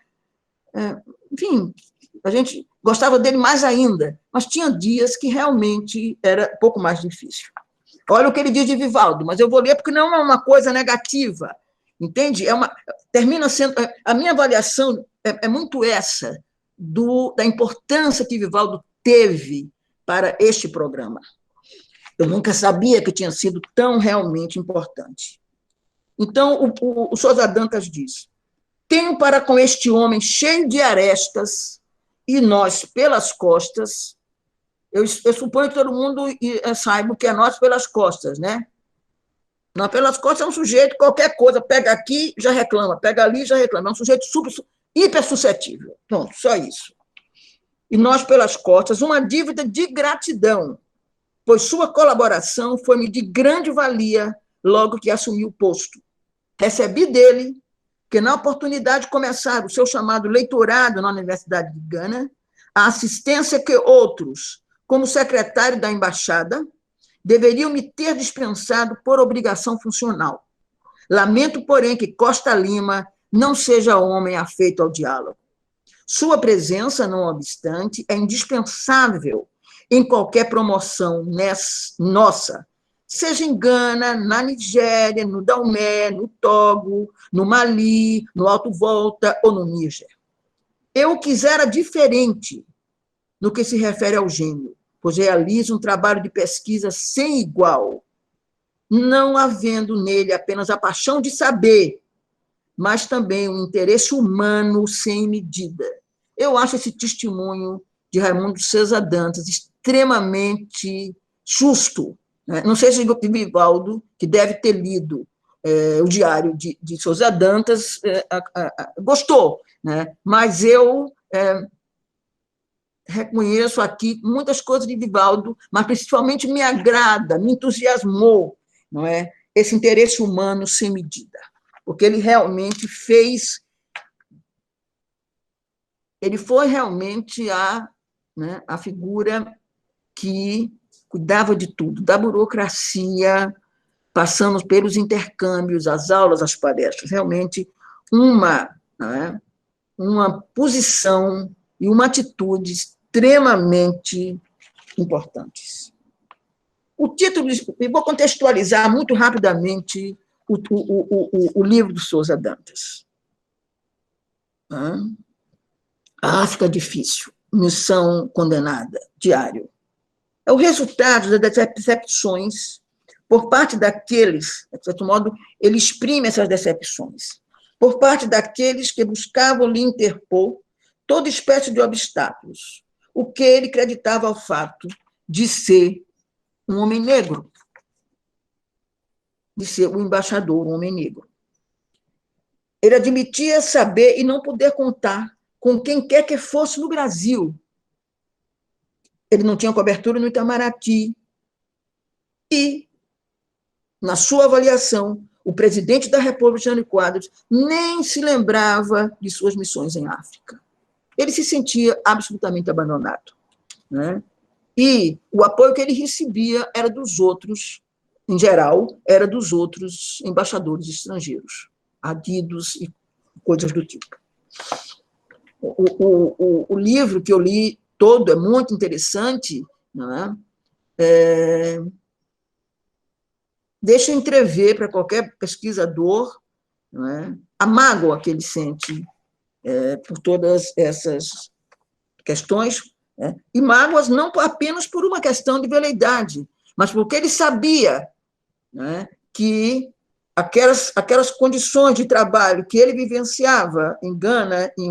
enfim, a gente gostava dele mais ainda, mas tinha dias que realmente era um pouco mais difícil. Olha o que ele diz de Vivaldo, mas eu vou ler porque não é uma coisa negativa, entende? Termina sendo... A minha avaliação é muito essa, da importância que Vivaldo teve para este programa. Eu nunca sabia que tinha sido tão realmente importante. Então, o Souza Dantas diz: tenho para com este homem cheio de arestas e nós pelas costas. Eu suponho que todo mundo saiba o que é nós pelas costas, né? Nós pelas costas é um sujeito, qualquer coisa, pega aqui, já reclama, pega ali, já reclama. É um sujeito hipersuscetível. Pronto, só isso. E nós pelas costas, uma dívida de gratidão, pois sua colaboração foi-me de grande valia logo que assumi o posto. Recebi dele que, na oportunidade de começar o seu chamado leitorado na Universidade de Gana, a assistência que outros, como secretário da embaixada, deveriam me ter dispensado por obrigação funcional. Lamento, porém, que Costa Lima não seja homem afeito ao diálogo. Sua presença, não obstante, é indispensável em qualquer promoção nossa, seja em Gana, na Nigéria, no Daomé, no Togo, no Mali, no Alto Volta ou no Níger. Eu quisera diferente no que se refere ao gênio, pois realiza um trabalho de pesquisa sem igual, não havendo nele apenas a paixão de saber, mas também um interesse humano sem medida. Eu acho esse testemunho de Raimundo Souza Dantas extremamente justo. Não sei se o Vivaldo, que deve ter lido o diário de Souza Dantas, gostou, né? Mas eu reconheço aqui muitas coisas de Vivaldo, mas principalmente me agrada, me entusiasmou, não é? Esse interesse humano sem medida, porque ele realmente fez... Ele foi realmente a figura que cuidava de tudo, da burocracia, passando pelos intercâmbios, as aulas, as palestras, realmente uma posição e uma atitude extremamente importantes. O título, eu vou contextualizar muito rapidamente o livro do Souza Dantas. A África Difícil, Missão Condenada, diário. É o resultado das decepções por parte daqueles, de certo modo, ele exprime essas decepções, por parte daqueles que buscavam lhe interpor toda espécie de obstáculos, o que ele acreditava ao fato de ser um homem negro, de ser o embaixador, um homem negro. Ele admitia saber e não poder contar com quem quer que fosse no Brasil ele não tinha cobertura no Itamaraty. E, na sua avaliação, o presidente da República, Jânio Quadros, nem se lembrava de suas missões em África. Ele se sentia absolutamente abandonado, né? E o apoio que ele recebia era dos outros, em geral, era dos outros embaixadores estrangeiros, adidos e coisas do tipo. O livro que eu li todo é muito interessante, né? Deixa entrever para qualquer pesquisador, né, a mágoa que ele sente por todas essas questões, né, e mágoas não apenas por uma questão de veleidade, mas porque ele sabia, né, que aquelas condições de trabalho que ele vivenciava em Gana, em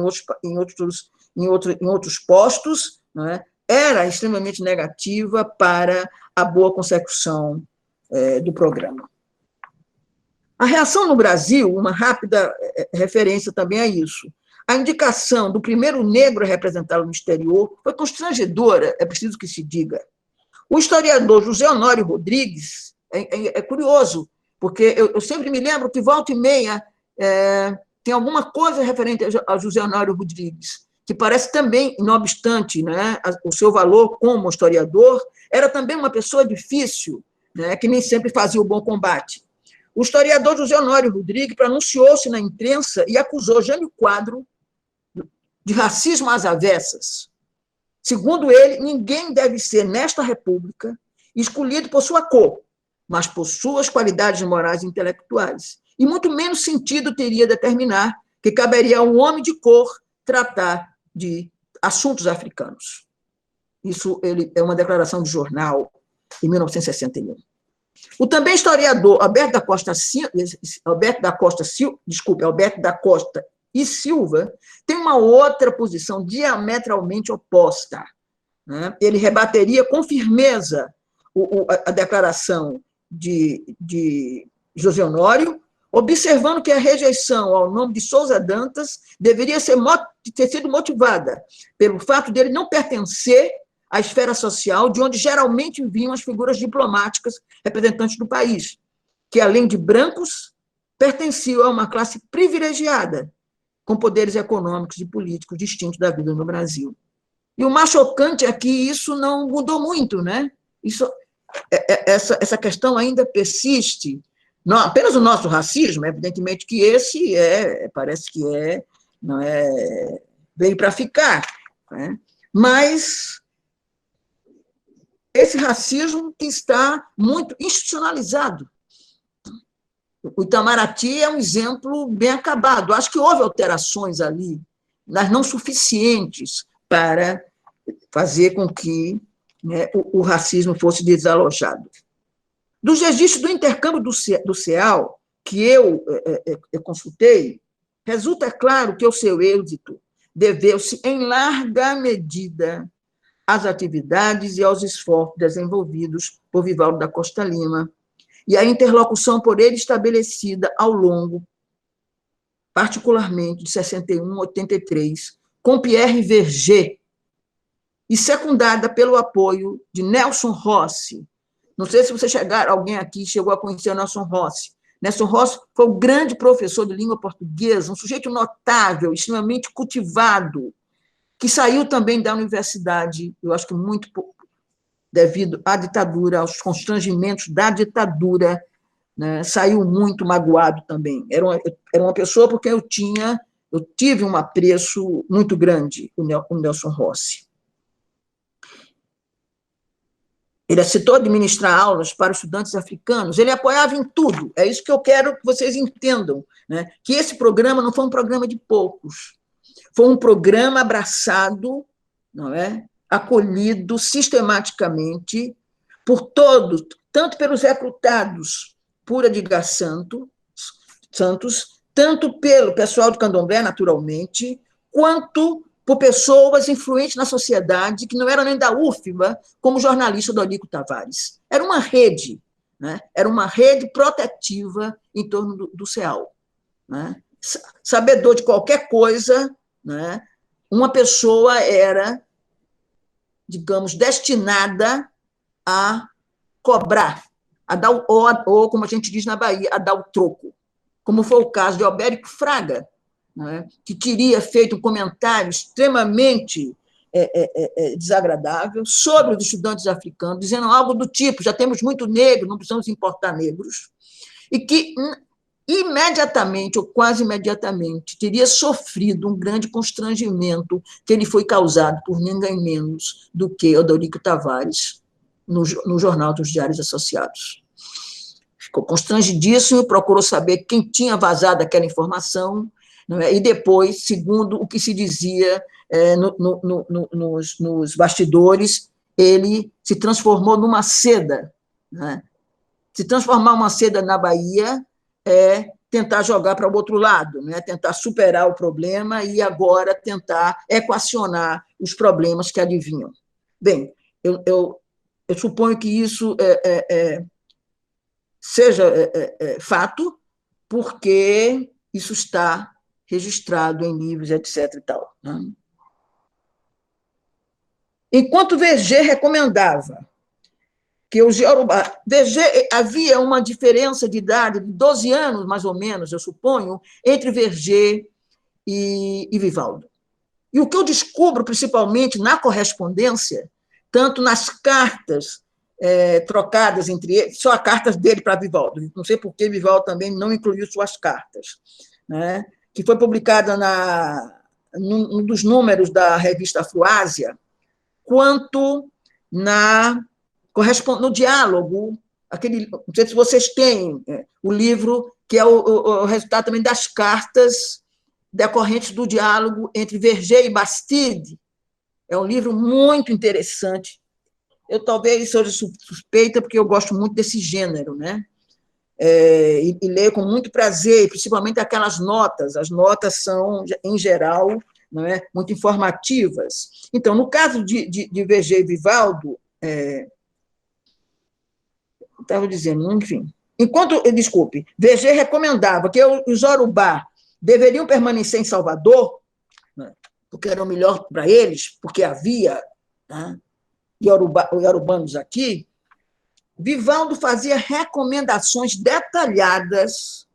outros postos, né, era extremamente negativa para a boa consecução do programa. A reação no Brasil, uma rápida referência também a isso. A indicação do primeiro negro a representá-lo no exterior foi constrangedora, é preciso que se diga. O historiador José Honório Rodrigues, é curioso, porque eu sempre me lembro que volta e meia tem alguma coisa referente a José Honório Rodrigues, que parece também, não obstante, né, o seu valor como historiador, era também uma pessoa difícil, né, que nem sempre fazia o bom combate. O historiador José Honório Rodrigues pronunciou-se na imprensa e acusou Jânio Quadros de racismo às avessas. Segundo ele, ninguém deve ser, nesta república, escolhido por sua cor, mas por suas qualidades morais e intelectuais. E muito menos sentido teria determinar que caberia a um homem de cor tratar de assuntos africanos. Isso é uma declaração de jornal em 1961. O também historiador Alberto da Costa e Silva tem uma outra posição diametralmente oposta, né? Ele rebateria com firmeza a declaração de José Honório, observando que a rejeição ao nome de Souza Dantas deveria ter sido motivada pelo fato dele não pertencer à esfera social de onde geralmente vinham as figuras diplomáticas representantes do país, que, além de brancos, pertenciam a uma classe privilegiada, com poderes econômicos e políticos distintos da vida no Brasil. E o mais chocante é que isso não mudou muito, né? Essa questão ainda persiste. Não apenas o nosso racismo, evidentemente que esse parece que não veio para ficar, né? Mas esse racismo que está muito institucionalizado. O Itamaraty é um exemplo bem acabado. Acho que houve alterações ali, mas não suficientes para fazer com que, né, o racismo fosse desalojado. Dos registros do intercâmbio do CEAL, que eu consultei, resulta claro que o seu êxito deveu-se, em larga medida, às atividades e aos esforços desenvolvidos por Vivaldo da Costa Lima, e a interlocução por ele estabelecida ao longo, particularmente de 61 a 83, com Pierre Verger, e secundada pelo apoio de Nelson Rossi. Não sei se alguém aqui chegou a conhecer o Nelson Rossi. Nelson Rossi foi um grande professor de língua portuguesa, um sujeito notável, extremamente cultivado, que saiu também da universidade, eu acho que muito devido à ditadura, aos constrangimentos da ditadura, né, saiu muito magoado também. Era uma pessoa por quem eu tive um apreço muito grande, o Nelson Rossi. Ele aceitou administrar aulas para estudantes africanos, ele apoiava em tudo, é isso que eu quero que vocês entendam, né, que esse programa não foi um programa de poucos, foi um programa abraçado, não é? Acolhido sistematicamente por todos, tanto pelos recrutados por Edgar Santos, tanto pelo pessoal do Candomblé, naturalmente, quanto por pessoas influentes na sociedade, que não eram nem da UFBA, como o jornalista Dorico Tavares. Era uma rede, né? Era uma rede protetiva em torno do CEAL, né? Sabedor de qualquer coisa, né? Uma pessoa era digamos, destinada a cobrar, a dar, ou, como a gente diz na Bahia, a dar o troco, como foi o caso de Albérico Fraga, né, que teria feito um comentário extremamente desagradável sobre os estudantes africanos, dizendo algo do tipo: já temos muito negro, não precisamos importar negros, e que imediatamente, ou quase imediatamente, teria sofrido um grande constrangimento que ele foi causado por ninguém menos do que Odorico Tavares, no Jornal dos Diários Associados. Ficou constrangidíssimo, procurou saber quem tinha vazado aquela informação, não é? E depois, segundo o que se dizia nos bastidores, ele se transformou numa seda. Né? Se transformar uma seda na Bahia é tentar jogar para o outro lado, né? Tentar superar o problema e agora tentar equacionar os problemas que adivinham. Bem, eu suponho que isso seja fato, porque isso está registrado em livros, etc. E tal, né? Enquanto Verger recomendava que os Yorubá... havia uma diferença de idade de 12 anos, mais ou menos, eu suponho, entre Verger e Vivaldo. E o que eu descubro, principalmente na correspondência, tanto nas cartas trocadas entre eles, só as cartas dele para Vivaldo, não sei por que Vivaldo também não incluiu suas cartas, né, que foi publicada num dos números da revista Afroásia, quanto no diálogo, não sei se vocês têm o livro, que é o resultado também das cartas decorrentes do diálogo entre Verger e Bastide. É um livro muito interessante. Eu talvez seja suspeita, porque eu gosto muito desse gênero, né? E leio com muito prazer, principalmente aquelas notas. As notas são, em geral, não é, muito informativas. Então, no caso de Verger e Vivaldo, estava dizendo, enfim, desculpe, Verger recomendava que os Yorubá deveriam permanecer em Salvador, né, porque era o melhor para eles, porque havia, né, iorubanos aqui. Vivaldo fazia recomendações detalhadas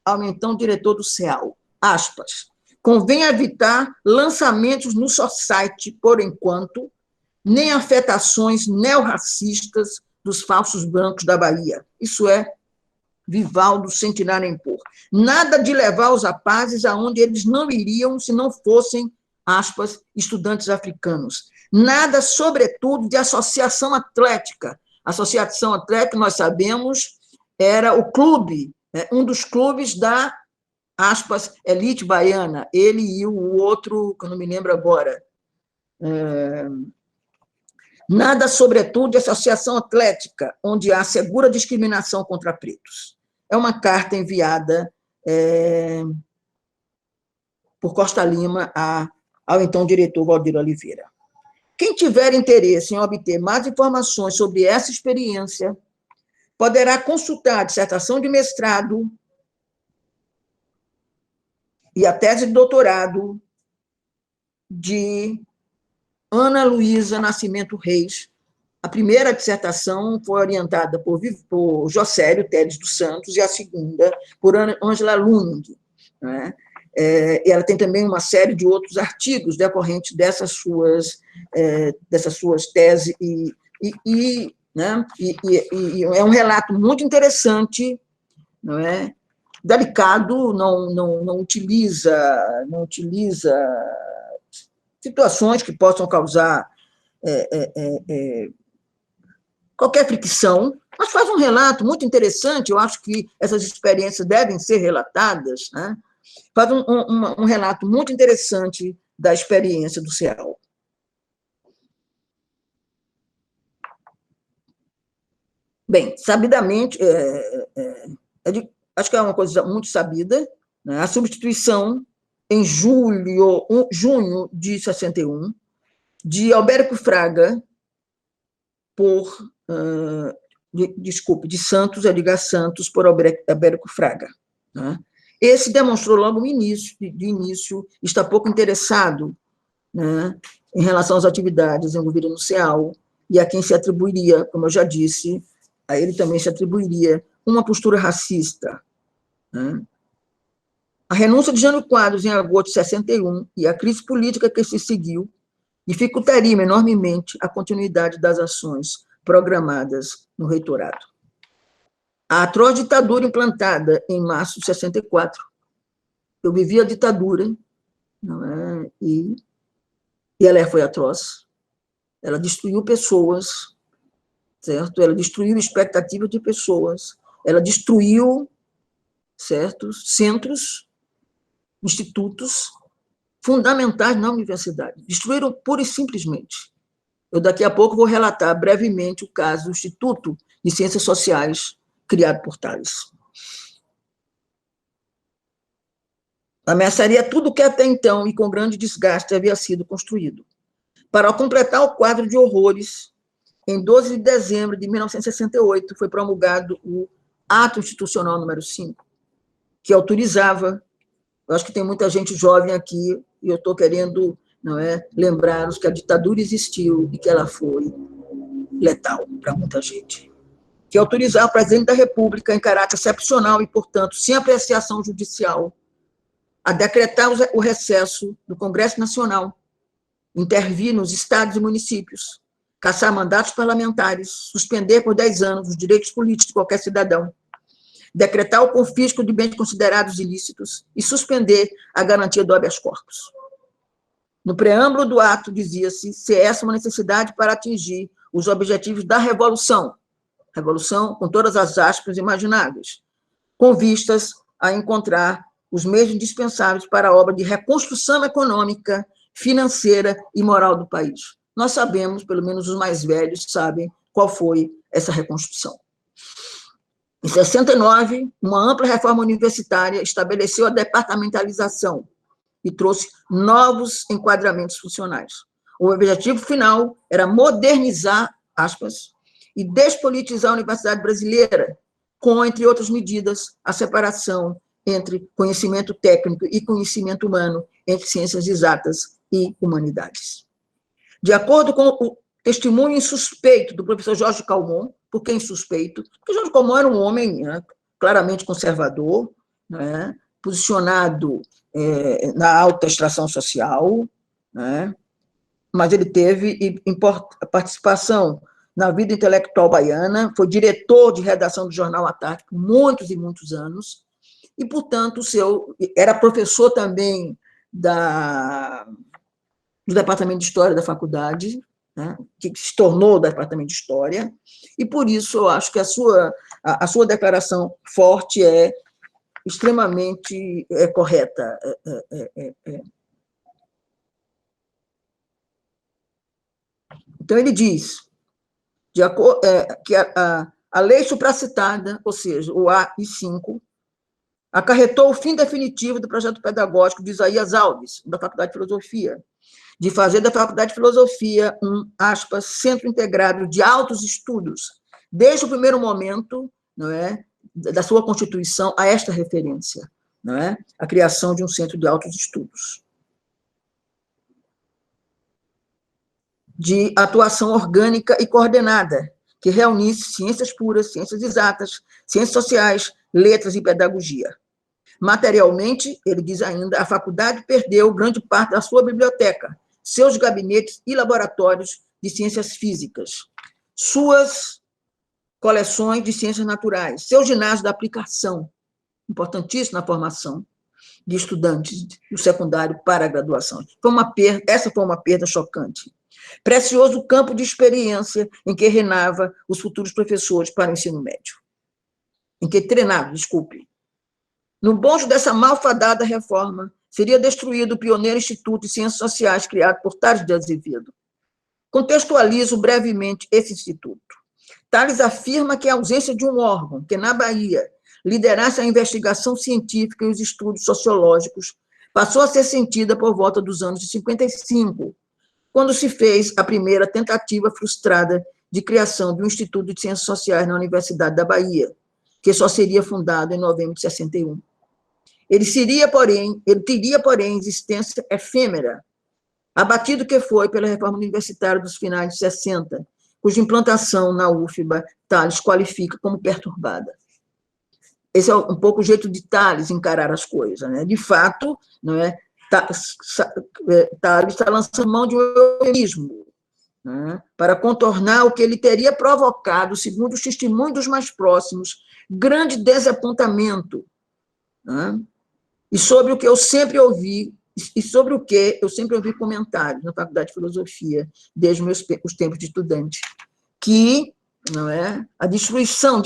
ao então diretor do CEAL. Aspas. Convém evitar lançamentos no society, por enquanto, nem afetações neorracistas dos falsos brancos da Bahia. Isso é Vivaldo sem tirar nem pôr. Nada de levar os rapazes aonde eles não iriam se não fossem, aspas, estudantes africanos. Nada, sobretudo, de associação atlética. Associação atlética, nós sabemos, era o clube, um dos clubes da, aspas, elite baiana. Ele e o outro, que eu não me lembro agora. Nada, sobretudo, de associação atlética, onde há segura discriminação contra pretos. É uma carta enviada por Costa Lima ao então diretor Valdir Oliveira. Quem tiver interesse em obter mais informações sobre essa experiência, poderá consultar a dissertação de mestrado e a tese de doutorado de Ana Luísa Nascimento Reis. A primeira dissertação foi orientada por Jocélio Teles dos Santos e a segunda por Ângela Lund, né? Ela tem também uma série de outros artigos decorrentes dessas suas teses né? É um relato muito interessante, não é? Delicado, não utiliza situações que possam causar qualquer fricção, mas faz um relato muito interessante. Eu acho que essas experiências devem ser relatadas, né? Faz um relato muito interessante da experiência do CEAL. Bem, sabidamente, acho que é uma coisa muito sabida, né? A substituição, em junho de 61, de Albérico Fraga de Santos, Edgar Santos, por Albérico Fraga. Né? Esse demonstrou logo de início estar pouco interessado né, em relação às atividades envolvidas no CEAL, e a quem se atribuiria, como eu já disse, a ele também se atribuiria uma postura racista, né? A renúncia de Jânio Quadros em agosto de 61 e a crise política que se seguiu dificultariam enormemente a continuidade das ações programadas no reitorado. A atroz ditadura implantada em março de 64, eu vivi a ditadura, não é? E ela foi atroz, ela destruiu pessoas, certo? Ela destruiu expectativas de pessoas, ela destruiu, certo? Centros, institutos fundamentais na universidade, destruíram pura e simplesmente. Eu daqui a pouco vou relatar brevemente o caso do Instituto de Ciências Sociais, criado por Tales. Ameaçaria tudo que até então, e com grande desgaste, havia sido construído. Para completar o quadro de horrores, em 12 de dezembro de 1968, foi promulgado o Ato Institucional número 5, que autorizava, eu acho que tem muita gente jovem aqui, e eu estou querendo, não é, lembrar-os que a ditadura existiu e que ela foi letal para muita gente, que autorizava o presidente da República, em caráter excepcional e, portanto, sem apreciação judicial, a decretar o recesso do Congresso Nacional, intervir nos estados e municípios, cassar mandatos parlamentares, suspender por 10 anos os direitos políticos de qualquer cidadão, decretar o confisco de bens considerados ilícitos e suspender a garantia do habeas corpus. No preâmbulo do ato dizia-se ser essa uma necessidade para atingir os objetivos da revolução com todas as aspas imagináveis, com vistas a encontrar os meios indispensáveis para a obra de reconstrução econômica, financeira e moral do país. Nós sabemos, pelo menos os mais velhos sabem, qual foi essa reconstrução. Em 69, uma ampla reforma universitária estabeleceu a departamentalização e trouxe novos enquadramentos funcionais. O objetivo final era modernizar, aspas, e despolitizar a universidade brasileira, com, entre outras medidas, a separação entre conhecimento técnico e conhecimento humano, entre ciências exatas e humanidades. De acordo com o testemunho insuspeito do professor Jorge Calmon, por que insuspeito? Porque Jorge Calmon era um homem, né, claramente conservador, né, posicionado na alta extração social, né, mas ele teve participação na vida intelectual baiana, foi diretor de redação do Jornal à Tarde por muitos e muitos anos, e, portanto, era professor também do Departamento de História da faculdade, né, que se tornou o Departamento de História, e, por isso, eu acho que a sua declaração forte é extremamente correta. Então, ele diz que a lei supracitada, ou seja, o AI-5, acarretou o fim definitivo do projeto pedagógico de Isaías Alves, da Faculdade de Filosofia, de fazer da Faculdade de Filosofia aspas, centro integrado de altos estudos, desde o primeiro momento, não é, da sua constituição a esta referência, não é, a criação de um centro de altos estudos. De atuação orgânica e coordenada, que reunisse ciências puras, ciências exatas, ciências sociais, letras e pedagogia. Materialmente, ele diz ainda, a faculdade perdeu grande parte da sua biblioteca, seus gabinetes e laboratórios de ciências físicas, suas coleções de ciências naturais, seu ginásio da aplicação, importantíssimo na formação de estudantes do secundário para a graduação. Essa foi uma perda chocante. Precioso campo de experiência em que reinava os futuros professores para o ensino médio. Em que treinavam, desculpe. No bojo dessa malfadada reforma, seria destruído o pioneiro Instituto de Ciências Sociais criado por Tales de Azevedo. Contextualizo brevemente esse instituto. Tales afirma que a ausência de um órgão que, na Bahia, liderasse a investigação científica e os estudos sociológicos passou a ser sentida por volta dos anos de 55, quando se fez a primeira tentativa frustrada de criação de um Instituto de Ciências Sociais na Universidade da Bahia, que só seria fundado em novembro de 61. Ele teria, porém, existência efêmera, abatido que foi pela reforma universitária dos finais de 60, cuja implantação na UFBA Tales qualifica como perturbada. Esse é um pouco o jeito de Tales encarar as coisas, né? De fato, não é? Tales está lançando mão de um eufemismo, né? Para contornar o que ele teria provocado, segundo os testemunhos dos mais próximos, grande desapontamento, né? E sobre o que eu sempre ouvi comentários na Faculdade de Filosofia, desde os tempos de estudante, que, não é, a destruição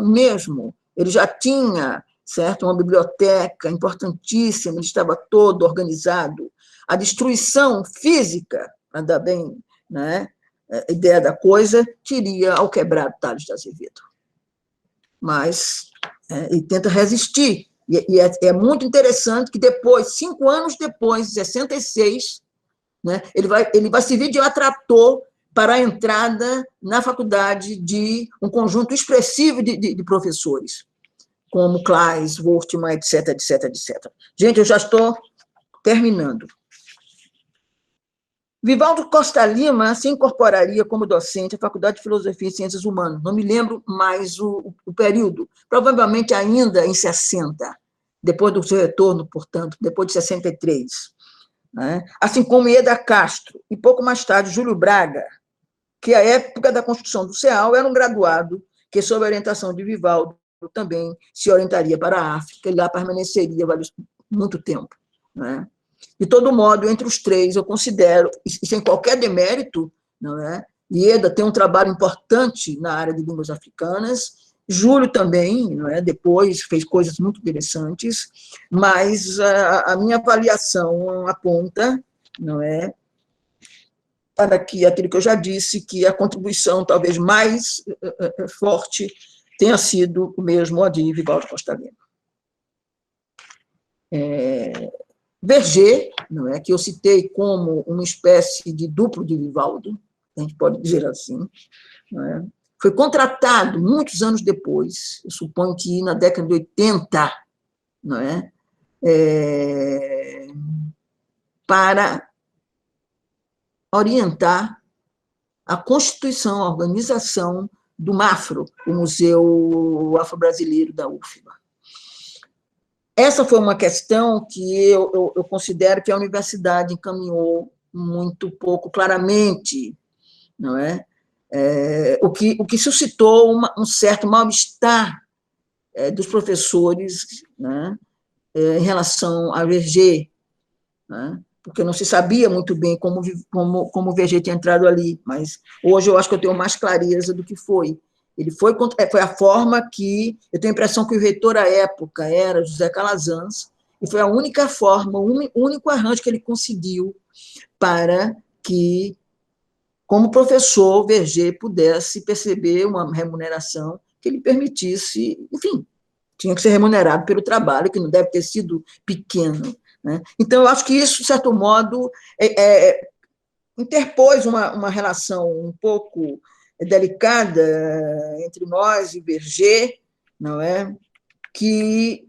mesmo, ele já tinha, certo, uma biblioteca importantíssima, ele estava todo organizado, a destruição física, para dar bem, né, a ideia da coisa, teria ao quebrado Tales de Azevedo. Mas ele tenta resistir. E é muito interessante que depois, 5 anos depois, em 66, né, ele vai servir de atrator para a entrada na faculdade de um conjunto expressivo de professores, como Claes, Wortmann, etc, etc, etc. Gente, eu já estou terminando. Vivaldo Costa Lima se incorporaria como docente à Faculdade de Filosofia e Ciências Humanas. Não me lembro mais o período, provavelmente ainda em 60, depois do seu retorno, portanto, depois de 63. Né? Assim como Ieda Castro, e pouco mais tarde Júlio Braga, que, à época da construção do CEAL, era um graduado que, sob a orientação de Vivaldo, também se orientaria para a África, e lá permaneceria muito tempo. Né? De todo modo, entre os três, eu considero, e sem qualquer demérito, não é? Ieda tem um trabalho importante na área de línguas africanas, Júlio também, não é? Depois fez coisas muito interessantes, mas a minha avaliação aponta, não é, para que aquilo que eu já disse, que a contribuição talvez mais forte tenha sido mesmo a de Vivaldo Costa Lima. Verger, não é, que eu citei como uma espécie de duplo de Vivaldo, a gente pode dizer assim, não é, foi contratado muitos anos depois, eu suponho que na década de 80, não é, para orientar a constituição, a organização do MAFRO, o Museu Afro-Brasileiro da UFBA. Essa foi uma questão que eu considero que a universidade encaminhou muito pouco claramente, não é? O que suscitou um certo mal-estar dos professores, né, em relação a Verger, né, porque não se sabia muito bem como o Verger tinha entrado ali, mas hoje eu acho que eu tenho mais clareza do que foi. Ele foi a forma que, eu tenho a impressão que o reitor à época era José Calazans, e foi a única forma, o único arranjo que ele conseguiu para que, como professor, Verger pudesse perceber uma remuneração que lhe permitisse, enfim, tinha que ser remunerado pelo trabalho, que não deve ter sido pequeno. Né? Então, eu acho que isso, de certo modo, interpôs uma relação um pouco delicada entre nós e Verger, não é? Que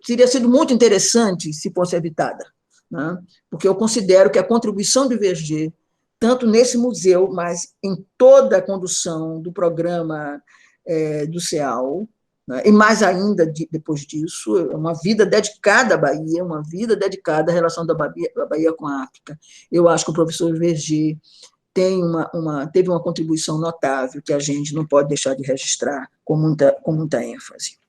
teria sido muito interessante se fosse evitada, né? Porque eu considero que a contribuição de Verger, tanto nesse museu, mas em toda a condução do programa do CEAL, né? E mais ainda depois disso, uma vida dedicada à Bahia, uma vida dedicada à relação da Bahia com a África. Eu acho que o professor Verger teve uma contribuição notável que a gente não pode deixar de registrar com muita ênfase.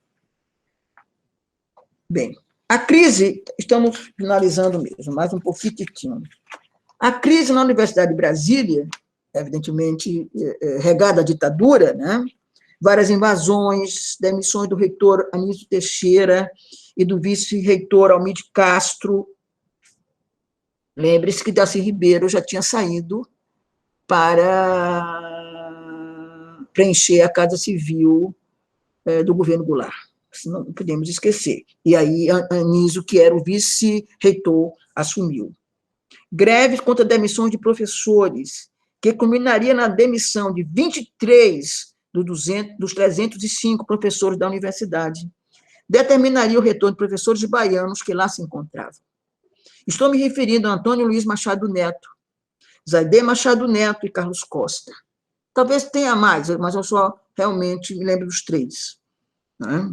Bem, a crise, estamos finalizando mesmo, mais um pouquinho. A crise na Universidade de Brasília, evidentemente regada à ditadura, né? Várias invasões, demissões do reitor Anísio Teixeira e do vice-reitor Almide Castro. Lembre-se que Darcy Ribeiro já tinha saído para preencher a Casa Civil do governo Goulart. Não podemos esquecer. E aí, Anísio, que era o vice-reitor, assumiu. Greve contra demissões de professores, que culminaria na demissão de 23 dos 305 professores da universidade, determinaria o retorno de professores baianos que lá se encontravam. Estou me referindo a Antônio Luiz Machado Neto, Zaidê Machado Neto e Carlos Costa. Talvez tenha mais, mas eu só realmente me lembro dos três. Né?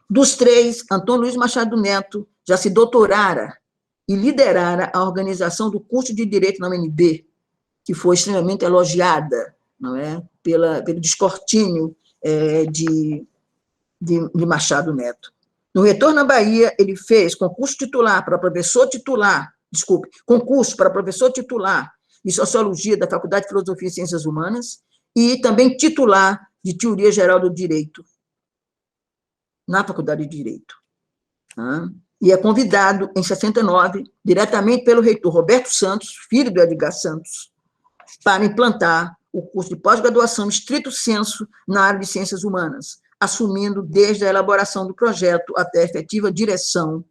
Dos três, Antônio Luiz Machado Neto já se doutorara e liderara a organização do curso de Direito na UNB, que foi extremamente elogiada, não é? Pelo descortínio de Machado Neto. No retorno à Bahia, ele fez concurso para professor titular de Sociologia da Faculdade de Filosofia e Ciências Humanas e também titular de Teoria Geral do Direito na Faculdade de Direito. E é convidado, em 69, diretamente pelo reitor Roberto Santos, filho do Edgar Santos, para implantar o curso de pós-graduação estrito sensu na área de ciências humanas, assumindo desde a elaboração do projeto até a efetiva direção,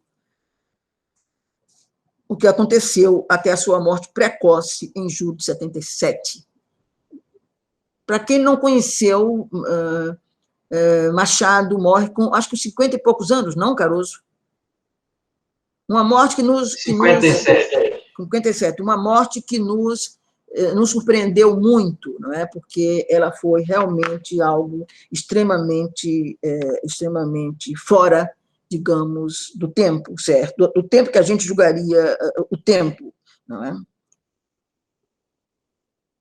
o que aconteceu até a sua morte precoce em julho de 77. Para quem não conheceu, Machado morre com, acho que 50 e poucos anos, não, Caruso? Uma morte que nos... 57. 57, uma morte que nos surpreendeu muito, não é? Porque ela foi realmente algo extremamente fora, digamos, do tempo, certo? Do tempo que a gente julgaria o tempo, não é?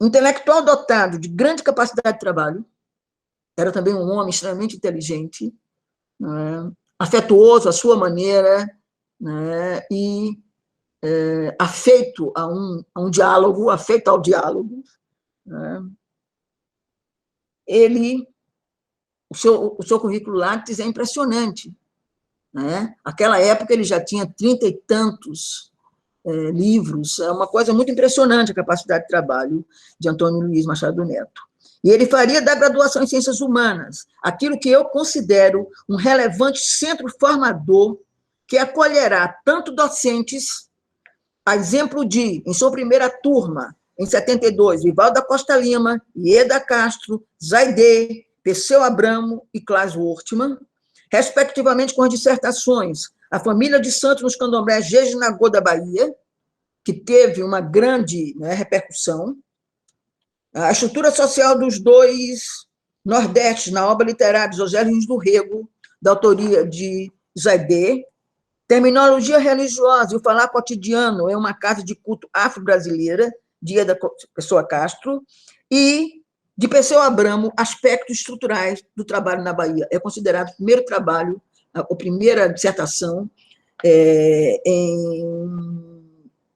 Intelectual dotado de grande capacidade de trabalho, era também um homem extremamente inteligente, não é? Afetuoso à sua maneira, né? E afeito a um diálogo, afeito ao diálogo. Né? O seu currículo Lattes é impressionante. Né? Naquela época, ele já tinha 30 e tantos livros, é uma coisa muito impressionante a capacidade de trabalho de Antônio Luiz Machado Neto. E ele faria da graduação em Ciências Humanas aquilo que eu considero um relevante centro formador que acolherá tanto docentes, a exemplo de, em sua primeira turma, em 72, Vivaldo da Costa Lima, Ieda Castro, Zaidê, Perseu Abramo e Klaas Wortmann, respectivamente com as dissertações A Família de Santos nos Candomblés Jejinagô da Bahia, que teve uma grande repercussão, a estrutura social dos dois Nordestes, na obra literária de José Lins do Rego, da autoria de Zaidê, Terminologia religiosa e o falar cotidiano é uma casa de culto afro-brasileira, de Ieda Pessoa Castro, e de Perseu Abramo, aspectos estruturais do trabalho na Bahia. É considerado o primeiro trabalho, a primeira dissertação em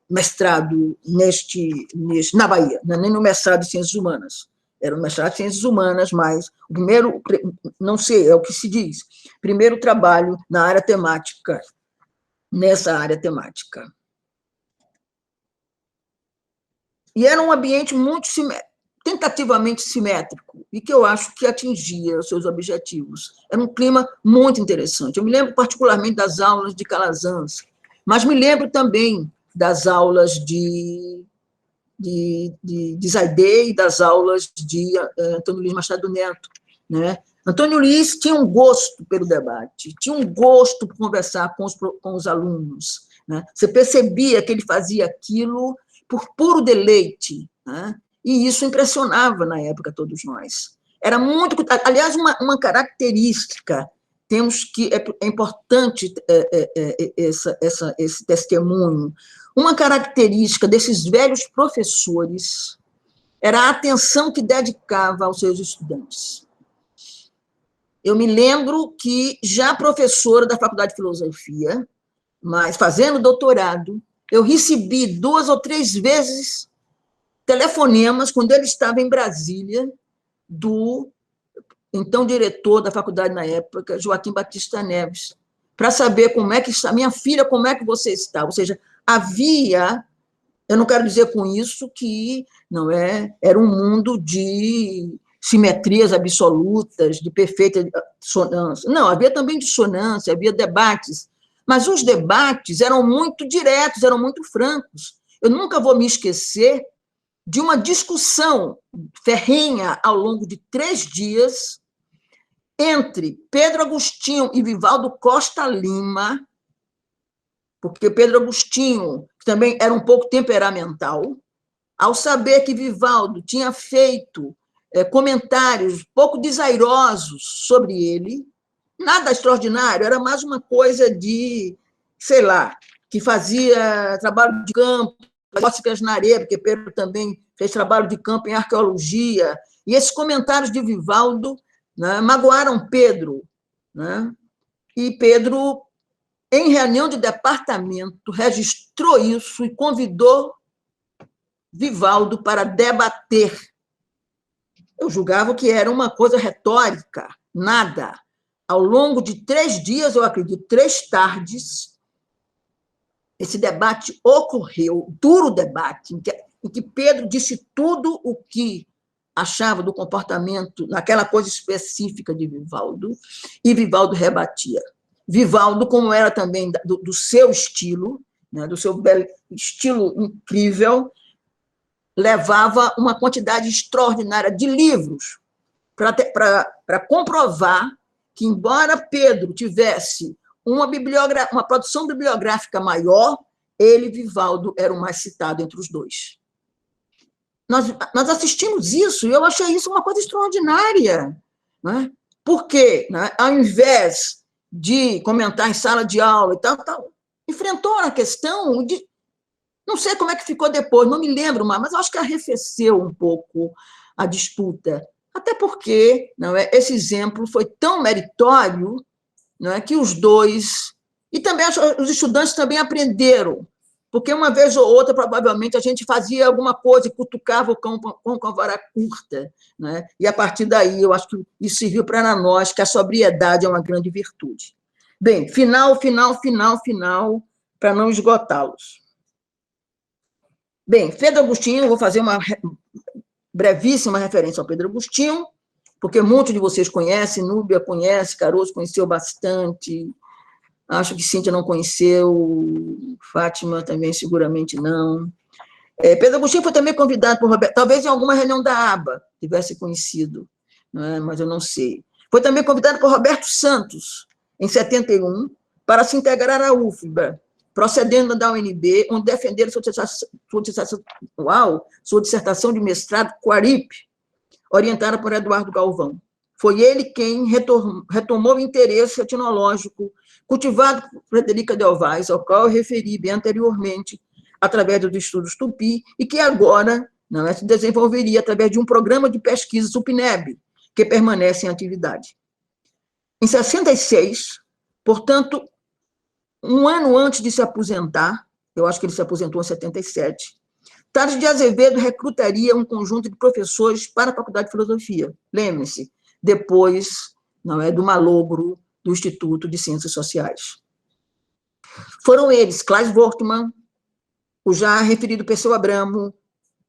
mestrado na Bahia, nem no mestrado de Ciências Humanas. Era um mestrado de Ciências Humanas, mas o primeiro, não sei, é o que se diz, primeiro trabalho na área temática, nessa área temática. E era um ambiente muito tentativamente simétrico, e que eu acho que atingia os seus objetivos. Era um clima muito interessante. Eu me lembro particularmente das aulas de Calazans, mas me lembro também das aulas de Zaidê e das aulas de Antônio Luiz Machado Neto. Né? Antônio Luiz tinha um gosto pelo debate, tinha um gosto por conversar com os alunos. Né? Você percebia que ele fazia aquilo por puro deleite, né? E isso impressionava, na época, todos nós. Era muito... Aliás, uma característica, temos que... É importante esse testemunho. Uma característica desses velhos professores era a atenção que dedicava aos seus estudantes. Eu me lembro que, já professora da Faculdade de Filosofia, mas fazendo doutorado, eu recebi 2 ou 3 vezes telefonemas, quando ele estava em Brasília, do então diretor da faculdade na época, Joaquim Batista Neves, para saber como é que está, minha filha, como é que você está? Ou seja, havia, eu não quero dizer com isso que não era um mundo de simetrias absolutas, de perfeita dissonância. Não, havia também dissonância, havia debates, mas os debates eram muito diretos, eram muito francos. Eu nunca vou me esquecer de uma discussão ferrenha ao longo de 3 dias entre Pedro Agostinho e Vivaldo Costa Lima, porque Pedro Agostinho, que também era um pouco temperamental, ao saber que Vivaldo tinha feito comentários pouco desairosos sobre ele, nada extraordinário, era mais uma coisa de, sei lá, que fazia trabalho de campo, cócegas na areia, porque Pedro também fez trabalho de campo em arqueologia, e esses comentários de Vivaldo, né, magoaram Pedro, né? E Pedro, em reunião de departamento, registrou isso e convidou Vivaldo para debater. Eu julgava que era uma coisa retórica, nada. Ao longo de 3 dias, eu acredito, 3 tardes, esse debate ocorreu, duro debate, em que Pedro disse tudo o que achava do comportamento, naquela coisa específica de Vivaldo, e Vivaldo rebatia. Vivaldo, como era também do seu estilo, né, do seu estilo incrível, levava uma quantidade extraordinária de livros para comprovar que, embora Pedro tivesse uma produção bibliográfica maior, ele, Vivaldo, era o mais citado entre os dois. Nós assistimos isso, e eu achei isso uma coisa extraordinária, né? Porque, né, ao invés de comentar em sala de aula e tal, enfrentou a questão de... Não sei como é que ficou depois, não me lembro mais, mas acho que arrefeceu um pouco a disputa. Até porque, não é, esse exemplo foi tão meritório, não é, que os dois... E também os estudantes também aprenderam, porque uma vez ou outra, provavelmente, a gente fazia alguma coisa e cutucava o cão com a vara curta, né? E, a partir daí, eu acho que isso serviu para nós, que a sobriedade é uma grande virtude. Bem, final, para não esgotá-los. Bem, Pedro Agostinho, eu vou fazer uma brevíssima referência ao Pedro Agostinho, porque muitos de vocês conhecem, Núbia conhece, Caroso conheceu bastante, acho que Cíntia não conheceu, Fátima também seguramente não. Pedro Agostinho foi também convidado por Roberto, talvez em alguma reunião da ABA tivesse conhecido, né, mas eu não sei. Foi também convidado por Roberto Santos, em 71, para se integrar à UFBA, procedendo da UNB, onde defenderam sua dissertação de mestrado Quarip, orientada por Eduardo Galvão. Foi ele quem retomou o interesse etnológico cultivado por Frederica Delvaz, ao qual eu referi bem anteriormente, através dos estudos Tupi, e que agora se desenvolveria através de um programa de pesquisa SUPNEB, que permanece em atividade. Em 66, portanto, um ano antes de se aposentar, eu acho que ele se aposentou em 77, Tales de Azevedo recrutaria um conjunto de professores para a Faculdade de Filosofia. Lembre-se, depois do malogro do Instituto de Ciências Sociais. Foram eles, Klaas Wortmann, o já referido Perseu Abramo,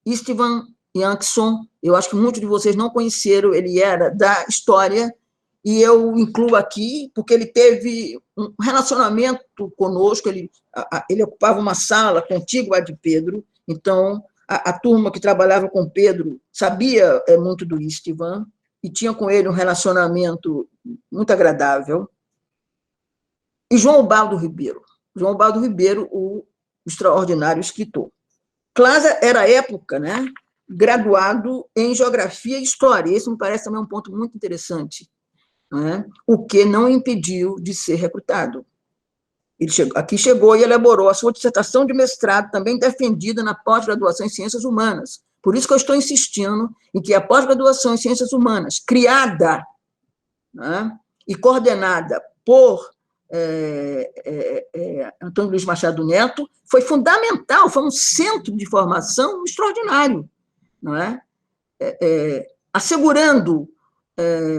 Istvan Jansson, eu acho que muitos de vocês não conheceram, ele era da história, e eu incluo aqui, porque ele teve um relacionamento conosco, ele ocupava uma sala contígua de Pedro, então a turma que trabalhava com Pedro sabia muito do Istvan, e tinha com ele um relacionamento muito agradável. E João Ubaldo Ribeiro, o extraordinário escritor. Klaas era, à época, graduado em Geografia e História, esse me parece também um ponto muito interessante, o que não impediu de ser recrutado. Ele chegou e elaborou a sua dissertação de mestrado, também defendida na pós-graduação em Ciências Humanas. Por isso que eu estou insistindo em que a pós-graduação em Ciências Humanas, criada e coordenada por Antônio Luiz Machado Neto, foi fundamental, foi um centro de formação extraordinário, assegurando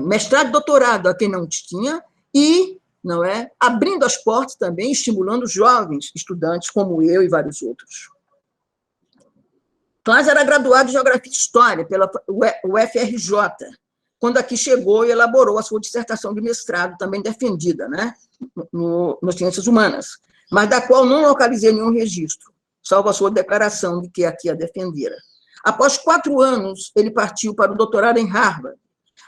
mestrado e doutorado a quem não tinha e abrindo as portas também, estimulando jovens estudantes como eu e vários outros. Klaas era graduado em Geografia e História pela UFRJ, quando aqui chegou e elaborou a sua dissertação de mestrado, também defendida, nas Ciências Humanas, mas da qual não localizei nenhum registro, salvo a sua declaração de que aqui a defendera. Após 4 anos, ele partiu para o doutorado em Harvard,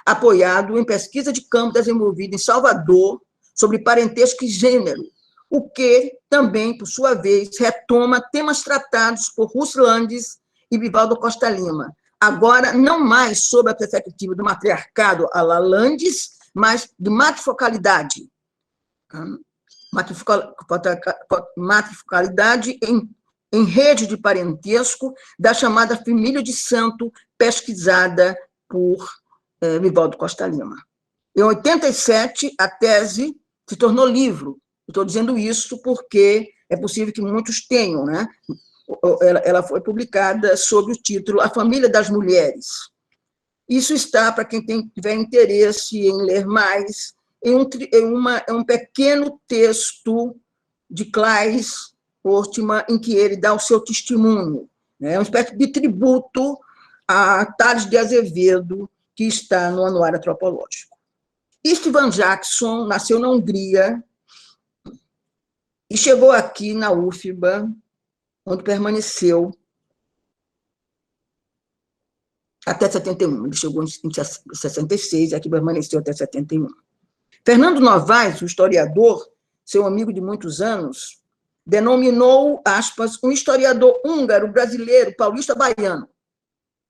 apoiado em pesquisa de campo desenvolvida em Salvador sobre parentesco e gênero, o que também, por sua vez, retoma temas tratados por Ruth Landes e Vivaldo Costa Lima, agora não mais sob a perspectiva do matriarcado à la Landes, mas de matrifocalidade. Matrifocalidade em rede de parentesco da chamada família de santo, pesquisada por Vivaldo Costa Lima. Em 87, a tese se tornou livro. Estou dizendo isso porque é possível que muitos tenham, né? Ela foi publicada sob o título A Família das Mulheres. Isso está, para quem tiver interesse em ler mais, em um pequeno texto de Claes Ortmann, em que ele dá o seu testemunho. É uma espécie de tributo a Tales de Azevedo, que está no Anuário Antropológico. Istvan Jackson nasceu na Hungria e chegou aqui na UFBA, onde permaneceu até 71. Ele chegou em 66 e aqui permaneceu até 71. Fernando Novaes, o historiador, seu amigo de muitos anos, denominou, aspas, um historiador húngaro, brasileiro, paulista, baiano,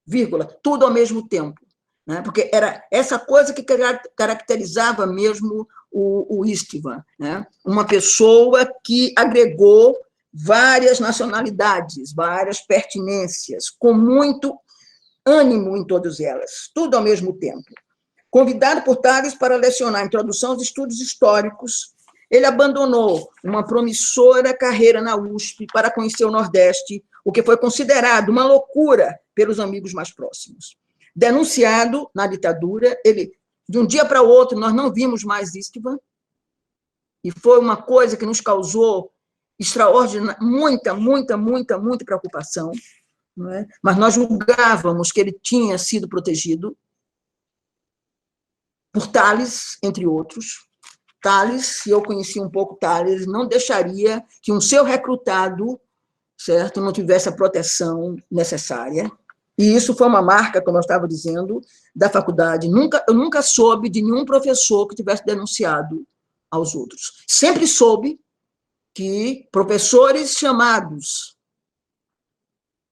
vírgula, tudo ao mesmo tempo. Né? Porque era essa coisa que caracterizava mesmo o Istvan, né? Uma pessoa que agregou várias nacionalidades, várias pertinências, com muito ânimo em todas elas, tudo ao mesmo tempo. Convidado por Tales para lecionar Introdução aos Estudos Históricos, ele abandonou uma promissora carreira na USP para conhecer o Nordeste, o que foi considerado uma loucura pelos amigos mais próximos. Denunciado na ditadura, ele, de um dia para o outro, nós não vimos mais Istvan, e foi uma coisa que nos causou extraordinária, muita preocupação, não é? Mas nós julgávamos que ele tinha sido protegido por Tales, entre outros. Tales, se eu conhecia um pouco Tales, não deixaria que um seu recrutado, certo, não tivesse a proteção necessária. E isso foi uma marca, como eu estava dizendo, da faculdade. Eu nunca soube de nenhum professor que tivesse denunciado aos outros. Sempre soube que professores chamados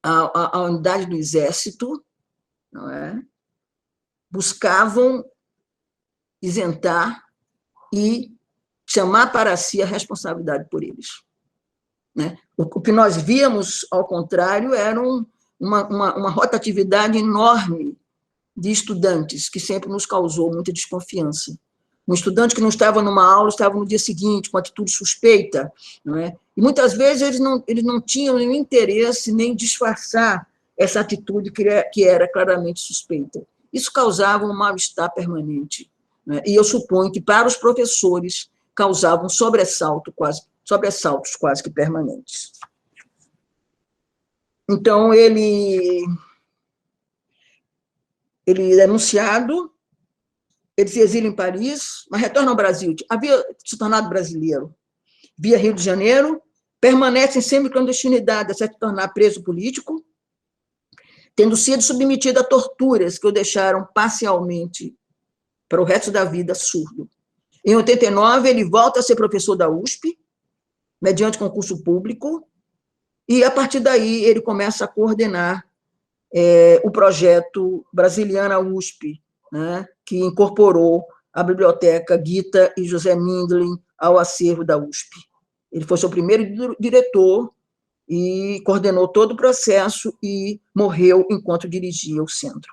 à unidade do Exército, não é, buscavam isentar e chamar para si a responsabilidade por eles. Né? O que nós víamos, ao contrário, era uma rotatividade enorme de estudantes, que sempre nos causou muita desconfiança. Um estudante que não estava numa aula estava no dia seguinte, com atitude suspeita, não é? E muitas vezes eles não tinham nenhum interesse nem disfarçar essa atitude que era claramente suspeita. Isso causava um mal-estar permanente, né? E eu suponho que, para os professores, causavam sobressaltos quase que permanentes. Então, ele é denunciado, ele se exila em Paris, mas retorna ao Brasil. Havia se tornado brasileiro, via Rio de Janeiro, permanece em semi-clandestinidade até se tornar preso político, tendo sido submetido a torturas que o deixaram parcialmente, para o resto da vida, surdo. Em 89, ele volta a ser professor da USP, mediante concurso público, e, a partir daí, ele começa a coordenar o projeto Brasiliana USP, né, que incorporou a biblioteca Gita e José Mindlin ao acervo da USP. Ele foi seu primeiro diretor e coordenou todo o processo e morreu enquanto dirigia o centro.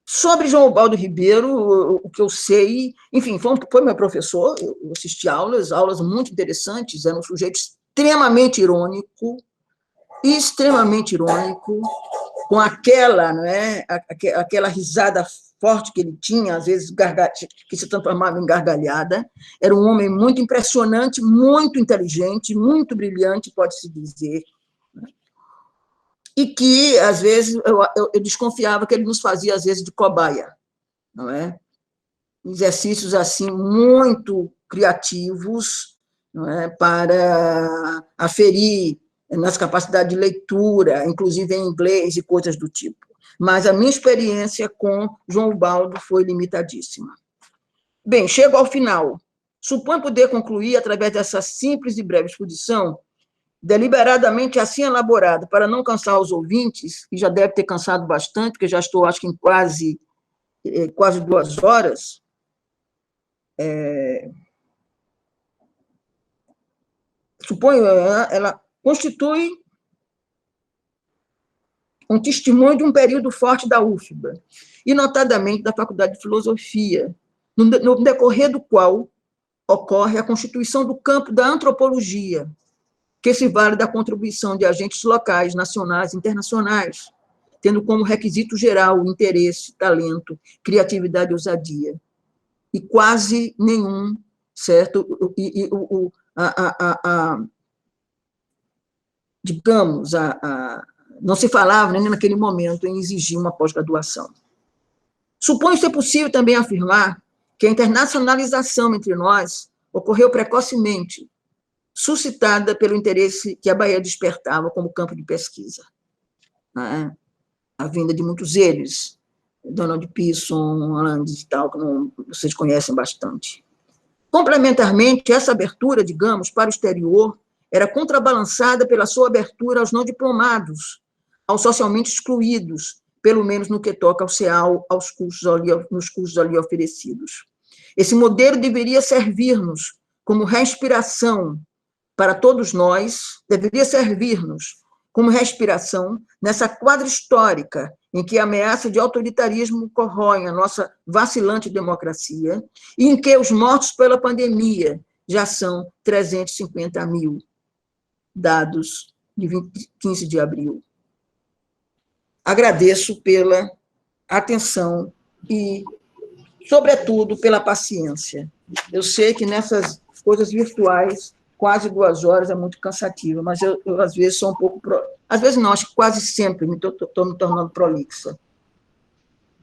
Sobre João Ubaldo Ribeiro, o que eu sei, enfim, foi meu professor, eu assisti aulas muito interessantes, era um sujeito extremamente irônico, com aquela, não é, aquela risada forte que ele tinha, às vezes que se transformava em gargalhada. Era um homem muito impressionante, muito inteligente, muito brilhante, pode-se dizer, né? E que, às vezes, eu desconfiava que ele nos fazia, às vezes, de cobaia, não é? Exercícios assim muito criativos, não é, para aferir nas capacidades de leitura, inclusive em inglês e coisas do tipo. Mas a minha experiência com João Ubaldo foi limitadíssima. Bem, chego ao final. Supõe poder concluir, através dessa simples e breve exposição, deliberadamente assim elaborada, para não cansar os ouvintes, que já deve ter cansado bastante, porque já estou, acho que, em quase 2 horas, suponho, ela constitui um testemunho de um período forte da UFBA, e notadamente da Faculdade de Filosofia, no decorrer do qual ocorre a constituição do campo da antropologia, que se vale da contribuição de agentes locais, nacionais e internacionais, tendo como requisito geral o interesse, talento, criatividade e ousadia. E quase nenhum, certo? Digamos, não se falava nem naquele momento em exigir uma pós-graduação. Suponho ser possível também afirmar que a internacionalização entre nós ocorreu precocemente, suscitada pelo interesse que a Bahia despertava como campo de pesquisa. A vinda de muitos deles, Donald Pearson, Hollandes e tal, como vocês conhecem bastante. Complementarmente, essa abertura, digamos, para o exterior, era contrabalançada pela sua abertura aos não diplomados, aos socialmente excluídos, pelo menos no que toca ao CEAL, nos cursos ali oferecidos. Esse modelo deveria servir-nos como respiração para todos nós, deveria servir-nos como respiração nessa quadra histórica em que a ameaça de autoritarismo corrói a nossa vacilante democracia e em que os mortos pela pandemia já são 350 mil, dados de 15 de abril. Agradeço pela atenção e, sobretudo, pela paciência. Eu sei que nessas coisas virtuais, quase 2 horas é muito cansativo, mas eu às vezes, sou um pouco... Às vezes não, acho que quase sempre estou me tornando prolixa.